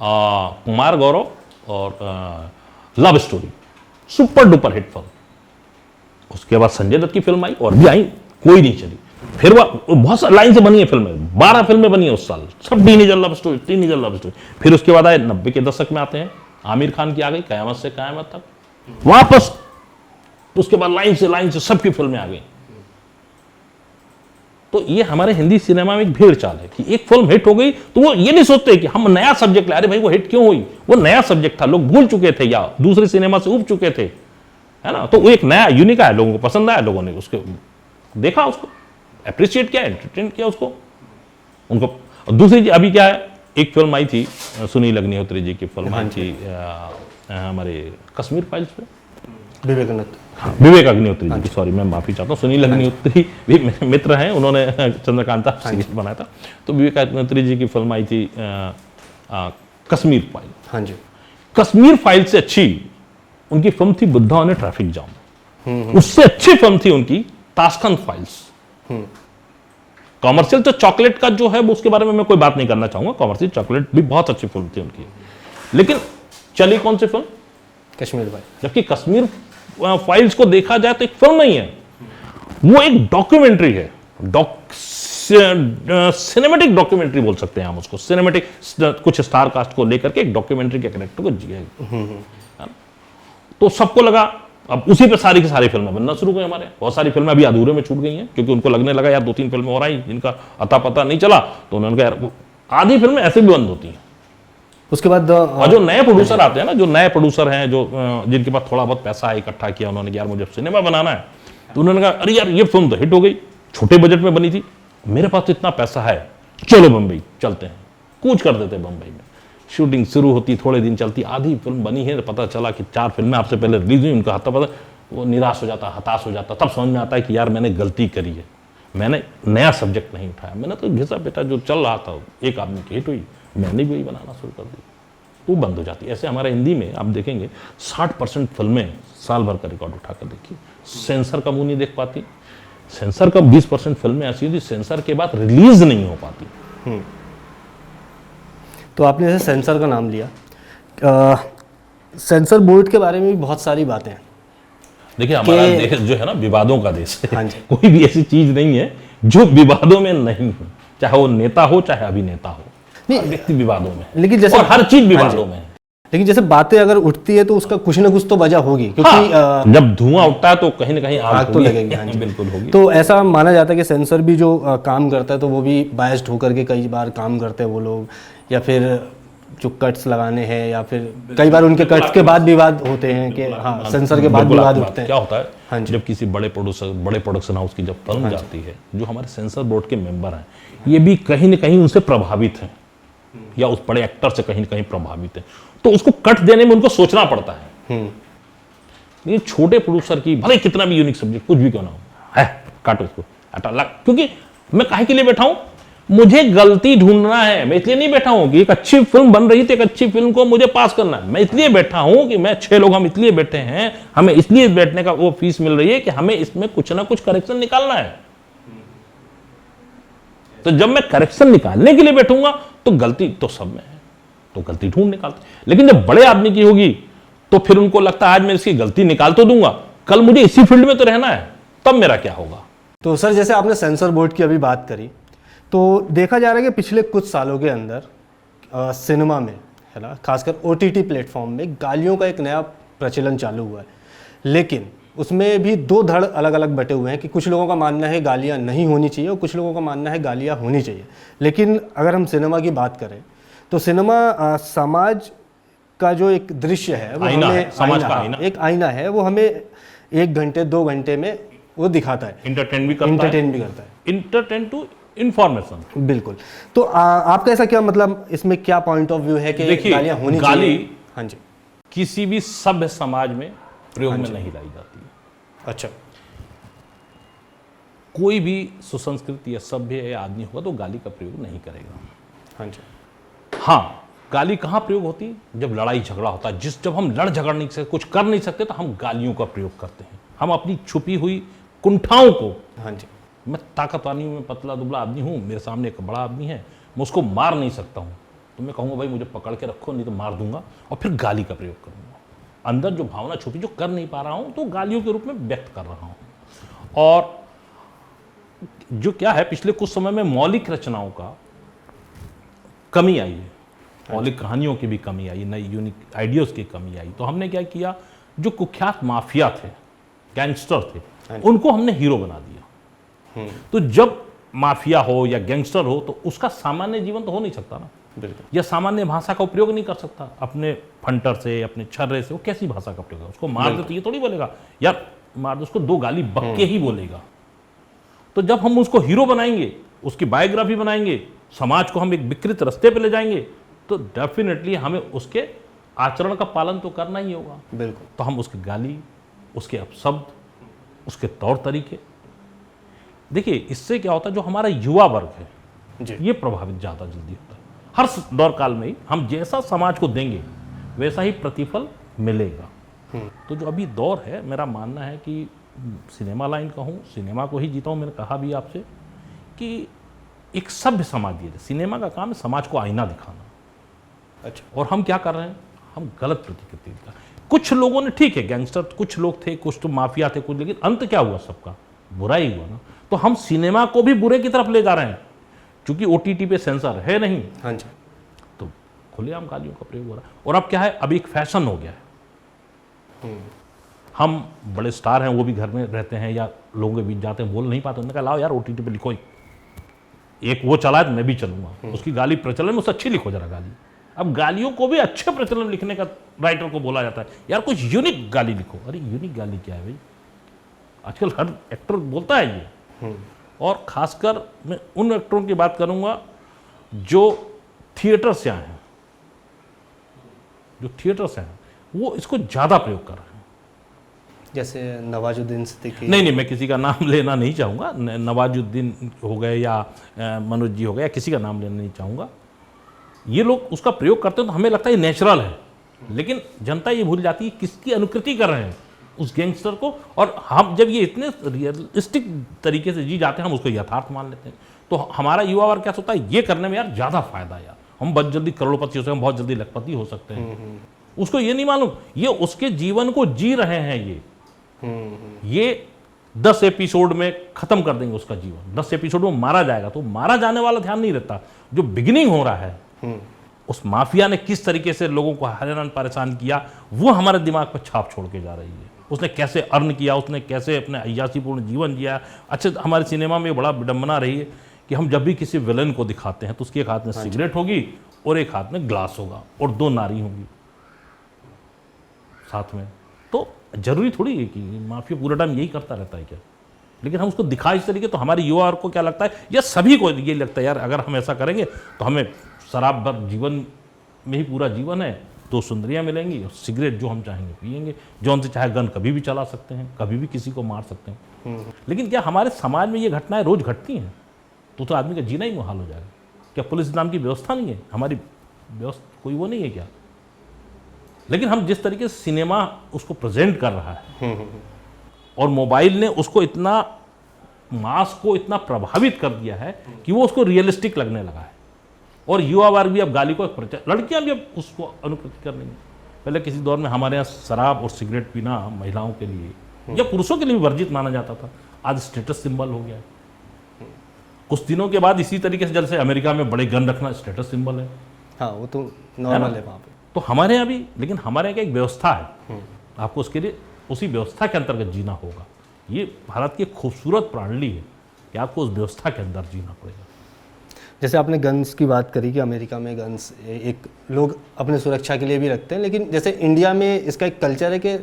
कुमार गौरव और love story, super duper hit film. उसके बाद संजय दत्त की फिल्म आई और भी आई, कोई नहीं चली। फिर वह बहुत लाइन से बनी है फिल्में, 12 फिल्में बनी है उस साल, सब teenager love story, teenager love story. फिर उसके बाद आए 90 के दशक में आते हैं, आमिर खान की आ गई कयामत से कयामत तक, वापस उसके बाद लाइन से सबकी फिल्में आ गई। तो ये हमारे हिंदी सिनेमा में एक भेड़ चाल है कि एक फिल्म हिट हो गई तो वो ये नहीं सोचते कि हम नया सब्जेक्ट ला रहे, भाई वो हिट क्यों हुई, वो नया सब्जेक्ट था, लोग भूल चुके थे या दूसरे सिनेमा से उब चुके थे, है ना। तो वो एक नया यूनिक आया, लोगों को पसंद आया, लोगों ने उसको देखा, उसको अप्रिशिएट किया, एंटरटेन किया उसको, उनको। और दूसरी चीज अभी क्या है, एक फिल्म आई थी सुनील अग्निहोत्री जी की फिल्म आई थी हमारे कश्मीर फाइल्स पे, विवेक अग्निहोत्री जी की, सॉरी मैं माफी चाहता हूँ, सुनील अग्निहोत्री भी मेरे मित्र हैं, उन्होंने चंद्रकांता सीरीज बनाया था। तो विवेक अग्निहोत्री जी की फिल्म आई थी कश्मीर फाइल। हाँ जी। कश्मीर फाइल से अच्छी उनकी फिल्म थी बुद्धा ने ट्रैफिक जाम, उससे अच्छी फिल्म थी उनकी ताशकंद फाइल्स। कॉमर्शियल तो चॉकलेट का जो है वो उसके बारे में मैं कोई बात नहीं करना चाहूंगा, कॉमर्शियल चॉकलेट भी बहुत अच्छी फिल्म थी उनकी, लेकिन चली कौन सी फिल्म, कश्मीर फाइल। जबकि कश्मीर फाइल्स को देखा जाए तो एक फिल्म नहीं है, वो एक डॉक्यूमेंट्री है, सिनेमेटिक डॉक्यूमेंट्री बोल सकते हैं हम उसको, सिनेमेटिक कुछ स्टार कास्ट को लेकर के एक डॉक्यूमेंट्री के कैरेक्टर को जिया। तो सबको लगा अब उसी पे सारी की सारी फिल्में बनना शुरू हुई, हमारे बहुत सारी फिल्में अभी अधूरे में छूट गई हैं, क्योंकि उनको लगने लगा यार 2-3 फिल्में और आई जिनका अता पता नहीं चला, तो उन्होंने कहा यार आधी फिल्में ऐसे भी बंद होती हैं। उसके बाद और जो नए प्रोड्यूसर आते हैं ना, जो नए प्रोड्यूसर हैं, जो जिनके पास थोड़ा बहुत पैसा है, इकट्ठा किया उन्होंने, यार मुझे सिनेमा बनाना है, तो उन्होंने कहा अरे यार ये फिल्म तो हिट हो गई, छोटे बजट में बनी थी, मेरे पास तो इतना पैसा है, चलो बम्बई चलते हैं, कूच कर देते बम्बई में। शूटिंग शुरू होती, थोड़े दिन चलती, आधी फिल्म बनी है, तो पता चला कि 4 फिल्में आपसे पहले रिलीज हुई, उनका हता पता, वो निराश हो जाता, हताश हो जाता। तब समझ में आता है कि यार मैंने गलती करी है, मैंने नया सब्जेक्ट नहीं उठाया, मैंने तो घिसा बेटा जो चल रहा था, एक आदमी की हिट हुई, मैंने भी वही बनाना शुरू कर दी, वो बंद हो जाती है। ऐसे हमारे हिंदी में आप देखेंगे 60% फिल्में साल भर का रिकॉर्ड उठाकर देखिए, सेंसर का मुंह नहीं देख पाती, सेंसर का 20% फिल्में ऐसी होती सेंसर के बाद रिलीज नहीं हो पाती। तो आपने जैसे सेंसर का नाम लिया, सेंसर बोर्ड के बारे में भी बहुत सारी बातें हैं। देखिए हमारा देश जो है ना विवादों का देश है। हाँ जी। कोई भी ऐसी चीज नहीं है जो विवादों में नहीं हो, चाहे वो नेता हो चाहे अभिनेता हो, हर व्यक्ति विवादों में, लेकिन जैसे और हर चीज विवादों में है। लेकिन जैसे बातें अगर उठती है तो उसका कुछ ना कुछ तो वजह होगी, क्योंकि जब धुआं उठता है तो कहीं ना कहीं आग तो लगेगी। हाँ जी। बिल्कुल होगी। तो ऐसा माना जाता है कि सेंसर भी जो काम करता है तो वो भी बायस्ड होकर के कई बार काम करते हैं वो लोग, या फिर जो कट्स लगाने हैं, या फिर कई बार उनके कट्स के बाद विवाद होते हैं कि हाँ सेंसर के बाद विवाद उठते हैं। क्या होता है, हाँ जी। जब किसी बड़े प्रोडक्शन हाउस की जब फिल्म जाती है, जो हमारे सेंसर बोर्ड के मेंबर हैं, ये भी कहीं ना कहीं उनसे प्रभावित हैं, या उस बड़े एक्टर से कहीं ना कहीं प्रभावित है, तो उसको कट देने में उनको सोचना पड़ता है। ये छोटे प्रोड्यूसर की भले कितना भी यूनिक सब्जेक्ट कुछ भी क्यों ना हो, है काटो इसको, हटा लग, क्योंकि मैं काहे के लिए बैठा हूं, मुझे गलती ढूंढना है। मैं इसलिए नहीं बैठा हूं कि एक अच्छी फिल्म बन रही थी, एक अच्छी फिल्म को मुझे पास करना है। मैं इसलिए बैठा हूं कि मैं 6 लोग हम इसलिए बैठे हैं, हमें इसलिए बैठने का वो फीस मिल रही है कि हमें इसमें कुछ ना कुछ करेक्शन निकालना है। तो जब मैं करेक्शन निकालने के लिए बैठूंगा तो गलती तो सब में है, तो गलती ढूंढ निकालते। लेकिन जब बड़े आदमी की होगी तो फिर उनको लगता है आज मैं इसकी गलती निकाल तो दूंगा, कल मुझे इसी फील्ड में तो रहना है, तब मेरा क्या होगा। तो सर जैसे आपने सेंसर बोर्ड की अभी बात करी, तो देखा जा रहा है कि पिछले कुछ सालों के अंदर सिनेमा में है ना, खासकर OTT प्लेटफॉर्म में गालियों का एक नया प्रचलन चालू हुआ है। लेकिन उसमें भी दो धड़ अलग अलग बटे हुए हैं कि कुछ लोगों का मानना है गालियाँ नहीं होनी चाहिए और कुछ लोगों का मानना है गालियाँ होनी चाहिए। लेकिन अगर हम सिनेमा की बात करें तो सिनेमा समाज का जो एक दृश्य है वो आईना हमें है, समाज का आईना। एक आईना है, वो हमें 1 घंटे 2 घंटे में वो दिखाता है, इंटरटेन भी करता है, इंटरटेन टू इंफॉर्मेशन। बिल्कुल। तो आपका ऐसा क्या मतलब इसमें क्या पॉइंट ऑफ व्यू है कि देखिए, गालियाँ होनी गाली चाहिए? हाँ जी। किसी भी सभ्य समाज में प्रयोग में नहीं लाई जाती है। अच्छा। कोई भी सुसंस्कृत या सभ्य या आदमी होगा तो गाली का प्रयोग नहीं करेगा। हाँ जी। हाँ, गाली कहाँ प्रयोग होती है? जब लड़ाई झगड़ा होता है, जब हम लड़ झगड़ नहीं सकते, कुछ कर नहीं सकते, तो हम गालियों का प्रयोग करते हैं। हम अपनी छुपी हुई कुंठाओं को, हाँ जी। मैं ताकतवर नहीं हूँ, मैं पतला दुबला आदमी हूँ, मेरे सामने एक बड़ा आदमी है, मैं उसको मार नहीं सकता हूँ, तो मैं कहूँगा भाई मुझे पकड़ के रखो, नहीं तो मार दूंगा, और फिर गाली का प्रयोग करूँगा। अंदर जो भावना छुपी, जो कर नहीं पा रहा हूँ, तो गालियों के रूप में व्यक्त कर रहा हूँ। और जो क्या है, पिछले कुछ समय में मौलिक रचनाओं का कमी आई है, मौलिक कहानियों की भी कमी आई, नई यूनिक आइडियाज़ की कमी आई। तो हमने क्या किया, जो कुख्यात माफिया थे, गैंगस्टर थे, उनको हमने हीरो बना दिया। तो जब माफिया हो या गैंगस्टर हो तो उसका सामान्य जीवन तो हो नहीं सकता ना, बिल्कुल। या सामान्य भाषा का उपयोग नहीं कर सकता। अपने फंटर से, अपने छर्रे से वो कैसी भाषा का उपयोग है? उसको मार दे तो ये थोड़ी बोलेगा यार मार दो, उसको 2 गाली बक के ही बोलेगा। तो जब हम उसको हीरो बनाएंगे, उसकी बायोग्राफी बनाएंगे, समाज को हम एक विकृत रास्ते पे ले जाएंगे, तो डेफिनेटली हमें उसके आचरण का पालन तो करना ही होगा। बिल्कुल। तो हम उसकी गाली, उसके अपशब्द, उसके तौर तरीके, देखिए इससे क्या होता है, जो हमारा युवा वर्ग है जी। ये प्रभावित ज़्यादा जल्दी होता है। हर दौर काल में ही हम जैसा समाज को देंगे वैसा ही प्रतिफल मिलेगा। तो जो अभी दौर है, मेरा मानना है कि सिनेमा लाइन का हूँ, सिनेमा को ही जीता हूँ। मैंने कहा भी आपसे कि एक सभ्य समाज दिए, सिनेमा का काम है समाज को आईना दिखाना। अच्छा। और हम क्या कर रहे हैं, हम गलत प्रतिकृति दिखा। कुछ लोगों ने, ठीक है गैंगस्टर कुछ लोग थे, कुछ तो माफिया थे, कुछ, लेकिन अंत क्या हुआ, सबका बुरा ही हुआ ना। तो हम सिनेमा को भी बुरे की तरफ ले जा रहे हैं, क्योंकि OTT पे सेंसर है नहीं। हाँ जी। तो खुलेआम गालियों का प्रयोग हो रहा है। और अब क्या है, अभी एक फैशन हो गया है। हम बड़े स्टार हैं, वो भी घर में रहते हैं या लोगों के बीच जाते हैं, बोल नहीं पाते, उन्होंने कहा लाओ यार OTT पे लिखो, एक वो चला है तो मैं भी चलूंगा, उसकी गाली प्रचलन में, उससे अच्छी लिखो जरा गाली। अब गालियों को भी अच्छे प्रचलन लिखने का राइटर को बोला जाता है, यार कुछ यूनिक गाली लिखो। अरे यूनिक गाली क्या है भाई, आजकल हर एक्टर बोलता है ये। और खासकर मैं उन एक्टरों की बात करूंगा जो थिएटर से आए हैं, जो थिएटर से आए हैं, वो इसको ज़्यादा प्रयोग कर रहे हैं। जैसे नवाजुद्दीन सिद्दीकी। नहीं, मैं किसी का नाम लेना नहीं चाहूँगा, नवाजुद्दीन हो गए या मनोज जी हो गए, या किसी का नाम लेना नहीं चाहूँगा। ये लोग उसका प्रयोग करते हैं तो हमें लगता है नेचुरल है, लेकिन जनता ये भूल जाती है किसकी अनुकृति कर रहे हैं, उस गैंगस्टर को। और हम जब ये इतने रियलिस्टिक तरीके से जी जाते हैं, हम उसको यथार्थ मान लेते हैं। तो हमारा युवा वर्ग क्या सोचता है, ये करने में यार ज़्यादा फायदा है, यार हम बहुत जल्दी करोड़पति हो सकते हैं, बहुत जल्दी लखपति हो सकते हैं। उसको ये नहीं मालूम, ये उसके जीवन को जी रहे हैं। ये 10 एपिसोड में खत्म कर देंगे उसका जीवन, 10 एपिसोड में मारा जाएगा, तो मारा जाने वाला ध्यान नहीं रहता, जो बिगिनिंग हो रहा है, उस माफिया ने किस तरीके से लोगों को हैरान परेशान किया, वो हमारे दिमाग पर छाप छोड़ के जा रही है। उसने कैसे अर्न किया, उसने कैसे अपने अय्यासीपूर्ण जीवन जिया। अच्छा, हमारे सिनेमा में बड़ा विडंबना रही है कि हम जब भी किसी विलन को दिखाते हैं तो उसके एक हाथ में सिगरेट होगी और एक हाथ में ग्लास होगा और 2 नारी होंगी साथ में। तो जरूरी थोड़ी है कि माफिया पूरा टाइम यही करता रहता है क्या, लेकिन हम उसको दिखा इस तरीके। तो हमारे युवा को क्या लगता है, या सभी को ये लगता है यार अगर हम ऐसा करेंगे तो हमें शराब भर जीवन में ही पूरा जीवन है, 2 सुंदरियां मिलेंगी और सिगरेट जो हम चाहेंगे पिएंगे, जो हमसे चाहे गन कभी भी चला सकते हैं, कभी भी किसी को मार सकते हैं। लेकिन क्या हमारे समाज में ये घटनाएं रोज घटती हैं? तो आदमी का जीना ही मुहाल हो जाएगा। क्या पुलिस नाम की व्यवस्था नहीं है, हमारी व्यवस्था कोई वो नहीं है क्या? लेकिन हम जिस तरीके से सिनेमा उसको प्रेजेंट कर रहा है और मोबाइल ने उसको इतना, मास को इतना प्रभावित कर दिया है कि वो उसको रियलिस्टिक लगने लगा है। और युवा वर्ग भी अब गाली को लड़कियां भी अब उसको अनुकृति कर लेंगी। पहले किसी दौर में हमारे यहाँ शराब और सिगरेट पीना महिलाओं के लिए या पुरुषों के लिए भी वर्जित माना जाता था, आज स्टेटस सिंबल हो गया है। कुछ दिनों के बाद इसी तरीके से जैसे अमेरिका में बड़े गन रखना स्टेटस सिंबल है, हाँ वो तो नॉर्मल है वहाँ पे। तो हमारे यहाँ भी, लेकिन हमारे यहाँ की एक व्यवस्था है, आपको उसके लिए उसी व्यवस्था के अंतर्गत जीना होगा। ये भारत की एक खूबसूरत प्रणाली है कि आपको उस व्यवस्था के अंदर जीना पड़ेगा। जैसे आपने गन्स की बात करी कि अमेरिका में गन्स एक लोग अपने सुरक्षा के लिए भी रखते हैं, लेकिन जैसे इंडिया में इसका एक कल्चर है कि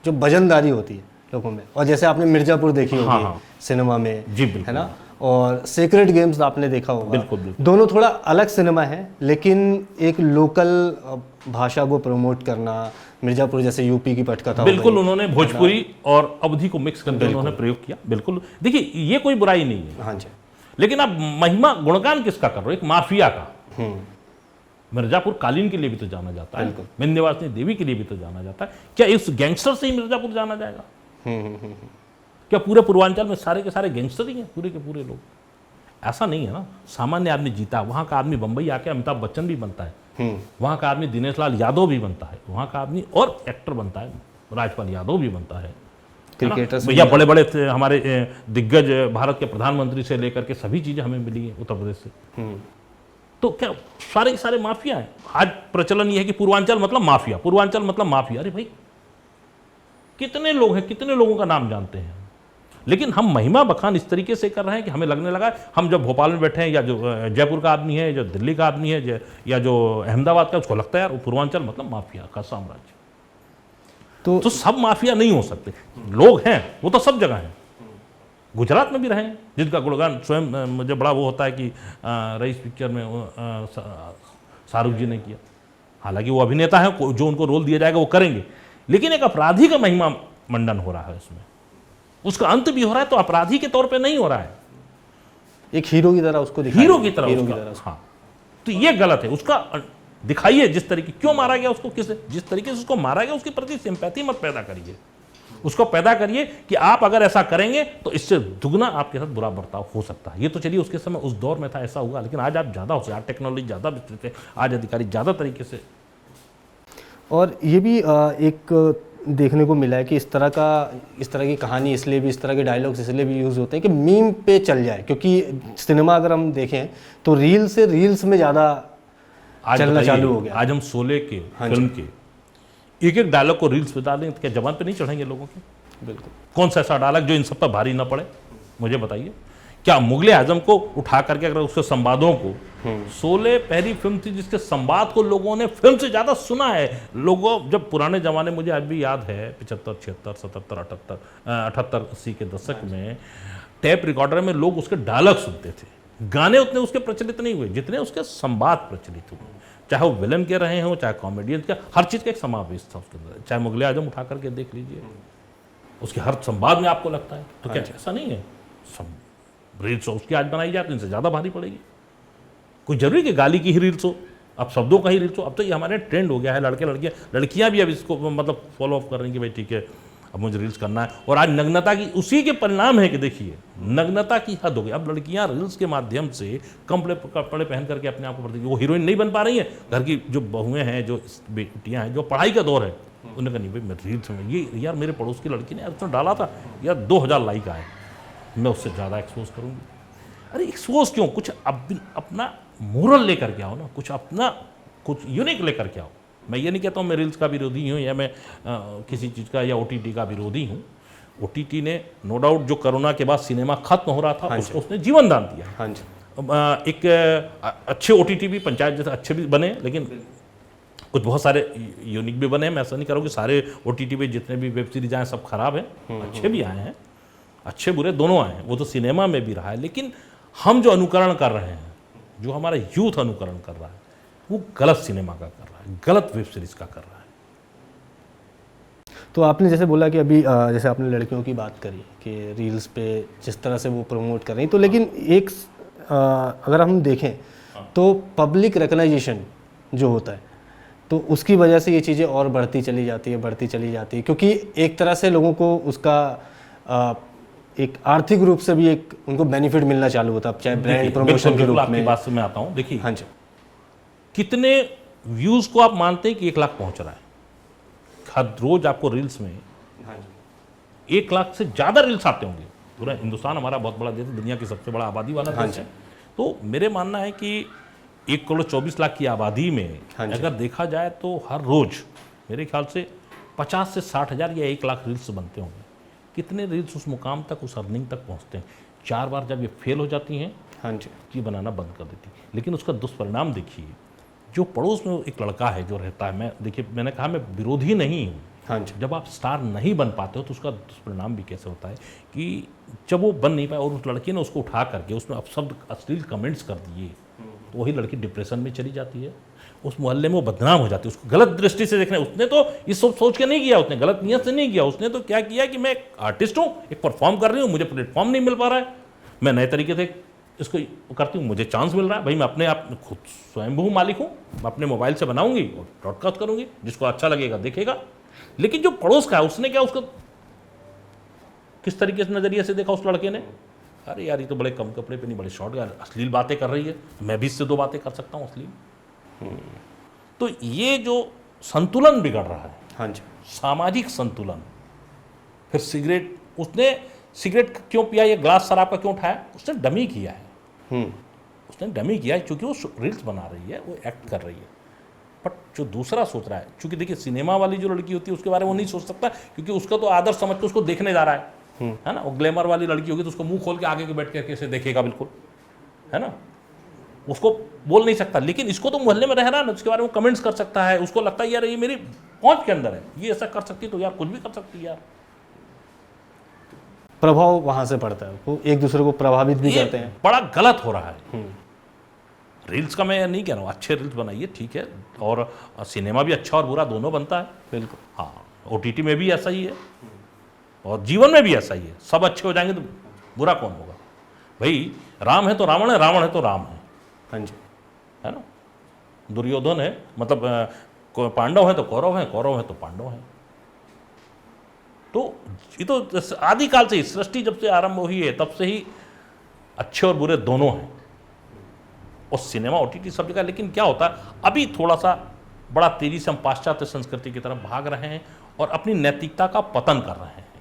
जो वजनदारी होती है लोगों में, और जैसे आपने मिर्ज़ापुर देखी होगी हाँ। सिनेमा में, जी बिल्कुल, है ना, और सेक्रेड गेम्स आपने देखा होगा। बिल्कुल बिल्कुल। दोनों थोड़ा अलग सिनेमा है, लेकिन एक लोकल भाषा को प्रमोट करना, मिर्ज़ापुर जैसे यूपी की पटकथा हो बिल्कुल, गई, उन्होंने भोजपुरी और अवधी को मिक्स करके उन्होंने प्रयोग किया। बिल्कुल, देखिए ये कोई बुराई नहीं है, हाँ जी, लेकिन आप महिमा गुणगान किसका कर रहे हो? एक माफिया का। मिर्जापुर कालीन के लिए भी तो जाना जाता है, विंध्यवासिनी देवी के लिए भी तो जाना जाता है। क्या इस गैंगस्टर से ही मिर्जापुर जाना जाएगा? क्या पूरे पूर्वांचल में सारे के सारे गैंगस्टर ही हैं, पूरे के पूरे लोग? ऐसा नहीं है ना। सामान्य आदमी जीता, वहाँ का आदमी बंबई आके अमिताभ बच्चन भी बनता है, वहाँ का आदमी दिनेश लाल यादव भी बनता है, वहाँ का आदमी और एक्टर बनता है, राजपाल यादव भी बनता है, क्रिकेटर्स या बड़े बड़े हमारे दिग्गज भारत के प्रधानमंत्री से लेकर के सभी चीजें हमें मिली है उत्तर प्रदेश से। तो क्या सारे के सारे माफिया हैं? आज प्रचलन ये है कि पूर्वांचल मतलब माफिया, पूर्वांचल मतलब माफिया। अरे भाई, कितने लोग हैं, कितने लोगों का नाम जानते हैं? लेकिन हम महिमा बखान इस तरीके से कर रहे हैं कि हमें लगने लगा हम जब भोपाल में बैठे हैं, या जो जयपुर का आदमी है, जो दिल्ली का आदमी है, या जो अहमदाबाद का, उसको लगता है यार पूर्वांचल मतलब माफिया का साम्राज्य। तो सब माफिया नहीं हो सकते। लोग हैं वो तो सब जगह हैं, गुजरात में भी रहे हैं, जिनका गुणगान स्वयं मुझे बड़ा वो होता है कि रईस पिक्चर में शाहरुख जी ने किया। हालांकि वो अभिनेता है, जो उनको रोल दिया जाएगा वो करेंगे, लेकिन एक अपराधी का महिमा मंडन हो रहा है उसमें, उसका अंत भी हो रहा है, तो अपराधी के तौर पे नहीं हो रहा है, एक हीरो की तरह उसको दिखाया, हीरो की तरह। हाँ, तो ये गलत है। उसका दिखाइए जिस तरीके, क्यों मारा गया उसको, जिस तरीके से उसको मारा गया उसके प्रति सिंपैथी मत पैदा करिए, उसको पैदा करिए कि आप अगर ऐसा करेंगे तो इससे दुगना आपके साथ बुरा बर्ताव हो सकता है। ये तो चलिए उसके समय उस दौर में था, ऐसा हुआ, लेकिन आज आप ज़्यादा होशियार, टेक्नोलॉजी ज़्यादा विस्तृत है, आज अधिकारी ज़्यादा तरीके से। और ये भी एक देखने को मिला है कि इस तरह की कहानी इसलिए भी, इस तरह के डायलॉग्स इसलिए भी यूज़ होते हैं कि मीम पे चल जाए, क्योंकि सिनेमा अगर हम देखें तो रील से रील्स में ज़्यादा चलना चालू हो गया। आज हम शोले के फिल्म के एक एक डायलॉग को रील्स पे डालें तो क्या जबान पे नहीं चढ़ेंगे लोगों के? बिल्कुल। कौन सा ऐसा डायलॉग जो इन सब पर भारी ना पड़े, मुझे बताइए। क्या मुगले आजम को उठा करके अगर उसके संवादों को, शोले पहली फिल्म थी जिसके संवाद को लोगों ने फिल्म से ज्यादा सुना है। लोगों, जब पुराने जमाने, मुझे आज भी याद है 75, 76, 77, 78, 80 के दशक में टेप रिकॉर्डर में लोग उसके डायलॉग सुनते थे। गाने उतने उसके प्रचलित नहीं हुए जितने उसके संवाद प्रचलित हुए, चाहे वो विलन के रहे हों, चाहे कॉमेडियन का, हर चीज का एक समावेश था उसके अंदर। चाहे मुगले आजम उठा करके देख लीजिए, उसके हर संवाद में आपको लगता है। तो क्या ऐसा नहीं है रील्स उसकी आज बनाई जाए तो इनसे ज्यादा भारी पड़ेगी? कोई जरूरी कि गाली की ही रील्स हो, अब शब्दों का ही रील्स हो? अब तो ये हमारे ट्रेंड हो गया है, लड़कियां भी अब इसको मतलब फॉलो अप कर रही हैं कि भाई ठीक है अब मुझे रील्स करना है। और आज नग्नता की उसी के परिणाम है कि देखिए नग्नता की हद हो गई। अब लड़कियां रील्स के माध्यम से कम कपड़े पहन करके अपने आप को प्रति, वो हीरोइन नहीं बन पा रही है। घर की जो बहुएं हैं, जो बेटियां हैं, जो पढ़ाई का दौर है, उन्होंने कहा नहीं भाई मैं रील्स में, ये यार मेरे पड़ोस की लड़की ने उसने डाला था यार 2000 लाइक आए, मैं उससे ज़्यादा एक्सपोज करूँगी। अरे एक्सपोज क्यों? कुछ अपना मोरल लेकर के आओ ना, कुछ अपना कुछ यूनिक लेकर के आओ। मैं ये नहीं कहता हूँ मैं रील्स का विरोधी हूँ या मैं किसी चीज़ का या OTT का विरोधी हूँ। OTT ने नो डाउट जो कोरोना के बाद सिनेमा खत्म हो रहा था उसको उसने जीवन दान दिया। हाँ जी। एक अच्छे OTT भी पंचायत जैसे अच्छे भी बने, लेकिन कुछ बहुत सारे यूनिक भी बने। मैं ऐसा नहीं कह रहा हूँ कि सारे OTT पे जितने भी वेब सीरीज आए सब खराब हैं, अच्छे भी आए हैं, अच्छे बुरे दोनों आए हैं, वो तो सिनेमा में भी रहा है। लेकिन हम जो अनुकरण कर रहे हैं, जो हमारा यूथ अनुकरण कर रहा है, वो गलत सिनेमा का कर रहा है, गलत वेब सीरीज का कर रहा है। तो आपने जैसे बोला कि अभी जैसे आपने लड़कियों की बात करी कि रील्स पे जिस तरह से वो प्रमोट कर रही, तो लेकिन एक अगर हम देखें तो पब्लिक रिकग्नाइजेशन जो होता है, तो उसकी वजह से ये चीज़ें और बढ़ती चली जाती है, क्योंकि एक तरह से लोगों को उसका एक आर्थिक रूप से भी एक उनको बेनिफिट मिलना चालू होता है, चाहे ब्रांड प्रमोशन के रूप में। आपकी बात से मैं आता हूँ, देखिए हाँ जी, कितने व्यूज को आप मानते हैं कि 1 लाख पहुंच रहा है? हर रोज आपको रील्स में 1 लाख से ज्यादा रील्स आते होंगे। पूरा हिंदुस्तान हमारा बहुत बड़ा देश है, दुनिया की सबसे बड़ा आबादी वाला देश है। तो मेरे मानना है कि 1,24,00,000 की आबादी में हाँ जी। अगर देखा जाए तो हर रोज मेरे ख्याल से 50 से 60 हज़ार या 1 लाख रील्स बनते होंगे। कितने रील्स उस मुकाम तक, उस अर्निंग तक पहुंचते हैं? 4 बार जब ये फेल हो जाती हैं, हाँ जी, ये बनाना बंद कर देती। लेकिन उसका दुष्परिणाम देखिए, जो पड़ोस में एक लड़का है जो रहता है, मैंने कहा मैं विरोधी नहीं हूँ, हाँ जी, जब आप स्टार नहीं बन पाते हो तो उसका दुष्परिणाम भी कैसे होता है कि जब वो बन नहीं पाए और उस लड़की ने उसको उठा करके उसमें अपशब्द अश्लील कमेंट्स कर दिए, तो वही लड़की डिप्रेशन में चली जाती है, उस मोहल्ले में वो बदनाम हो जाती है। उसको गलत दृष्टि से देखना, उसने तो ये सब सोच के नहीं किया, उसने गलत नियत से नहीं किया, उसने तो क्या किया कि मैं एक आर्टिस्ट हूँ, एक परफॉर्म कर रही हूँ, मुझे प्लेटफॉर्म नहीं मिल पा रहा है, मैं नए तरीके से इसको करती हूँ, मुझे चांस मिल रहा है, भाई मैं अपने आप खुद स्वयंभू मालिक हूँ, मैं अपने मोबाइल से बनाऊंगी और ब्रॉडकास्ट करूंगी, जिसको अच्छा लगेगा देखेगा। लेकिन जो पड़ोस का है उसने क्या, उसको किस तरीके से नजरिए से देखा उस लड़के ने, अरे यार ये तो बड़े कम कपड़े पे नहीं, बड़े शॉर्ट, यार अश्लील बातें कर रही है, मैं भी इससे 2 बातें कर सकता हूँ अश्लील। तो ये जो संतुलन बिगड़ रहा है, हाँ जी, सामाजिक संतुलन। फिर सिगरेट, उसने सिगरेट क्यों पिया, ये ग्लास शराब का क्यों उठाया, उसने डमी किया है, उसने डमी किया है क्योंकि वो रील्स बना रही है, वो एक्ट कर रही है। बट जो दूसरा सोच रहा है, क्योंकि देखिए सिनेमा वाली जो लड़की होती है उसके बारे में वो नहीं सोच सकता, क्योंकि उसका तो आदर्श समझ के उसको देखने जा रहा है ना। वो ग्लैमर वाली लड़की होगी तो उसको मुंह खोल के आगे के बैठ के कैसे देखेगा, बिल्कुल, है ना, उसको बोल नहीं सकता। लेकिन इसको तो मोहल्ले में रह रहा है ना, उसके बारे में कमेंट्स कर सकता है, उसको लगता है यार ये मेरी पहुंच के अंदर है, ये ऐसा कर सकती है तो यार कुछ भी कर सकती है यार। प्रभाव वहां से पड़ता है, वो एक दूसरे को प्रभावित भी करते हैं। बड़ा गलत हो रहा है। रील्स का मैं नहीं कह रहा हूँ, अच्छे रील्स बनाइए ठीक है, और सिनेमा भी अच्छा और बुरा दोनों बनता है, बिल्कुल, हाँ, OTT में भी ऐसा ही है और जीवन में भी ऐसा ही है। सब अच्छे हो जाएंगे तो बुरा कौन होगा? भाई राम है तो रावण है, रावण है तो राम है, हाँ जी, है ना। दुर्योधन है, मतलब पांडव है तो कौरव है, कौरव है तो पांडव है। तो ये तो आदिकाल से ही, सृष्टि जब से आरंभ हुई है तब से ही अच्छे और बुरे दोनों हैं, और सिनेमा OTT सब जगह। लेकिन क्या होता है, अभी थोड़ा सा बड़ा तेजी से हम पाश्चात्य संस्कृति की तरफ भाग रहे हैं और अपनी नैतिकता का पतन कर रहे हैं।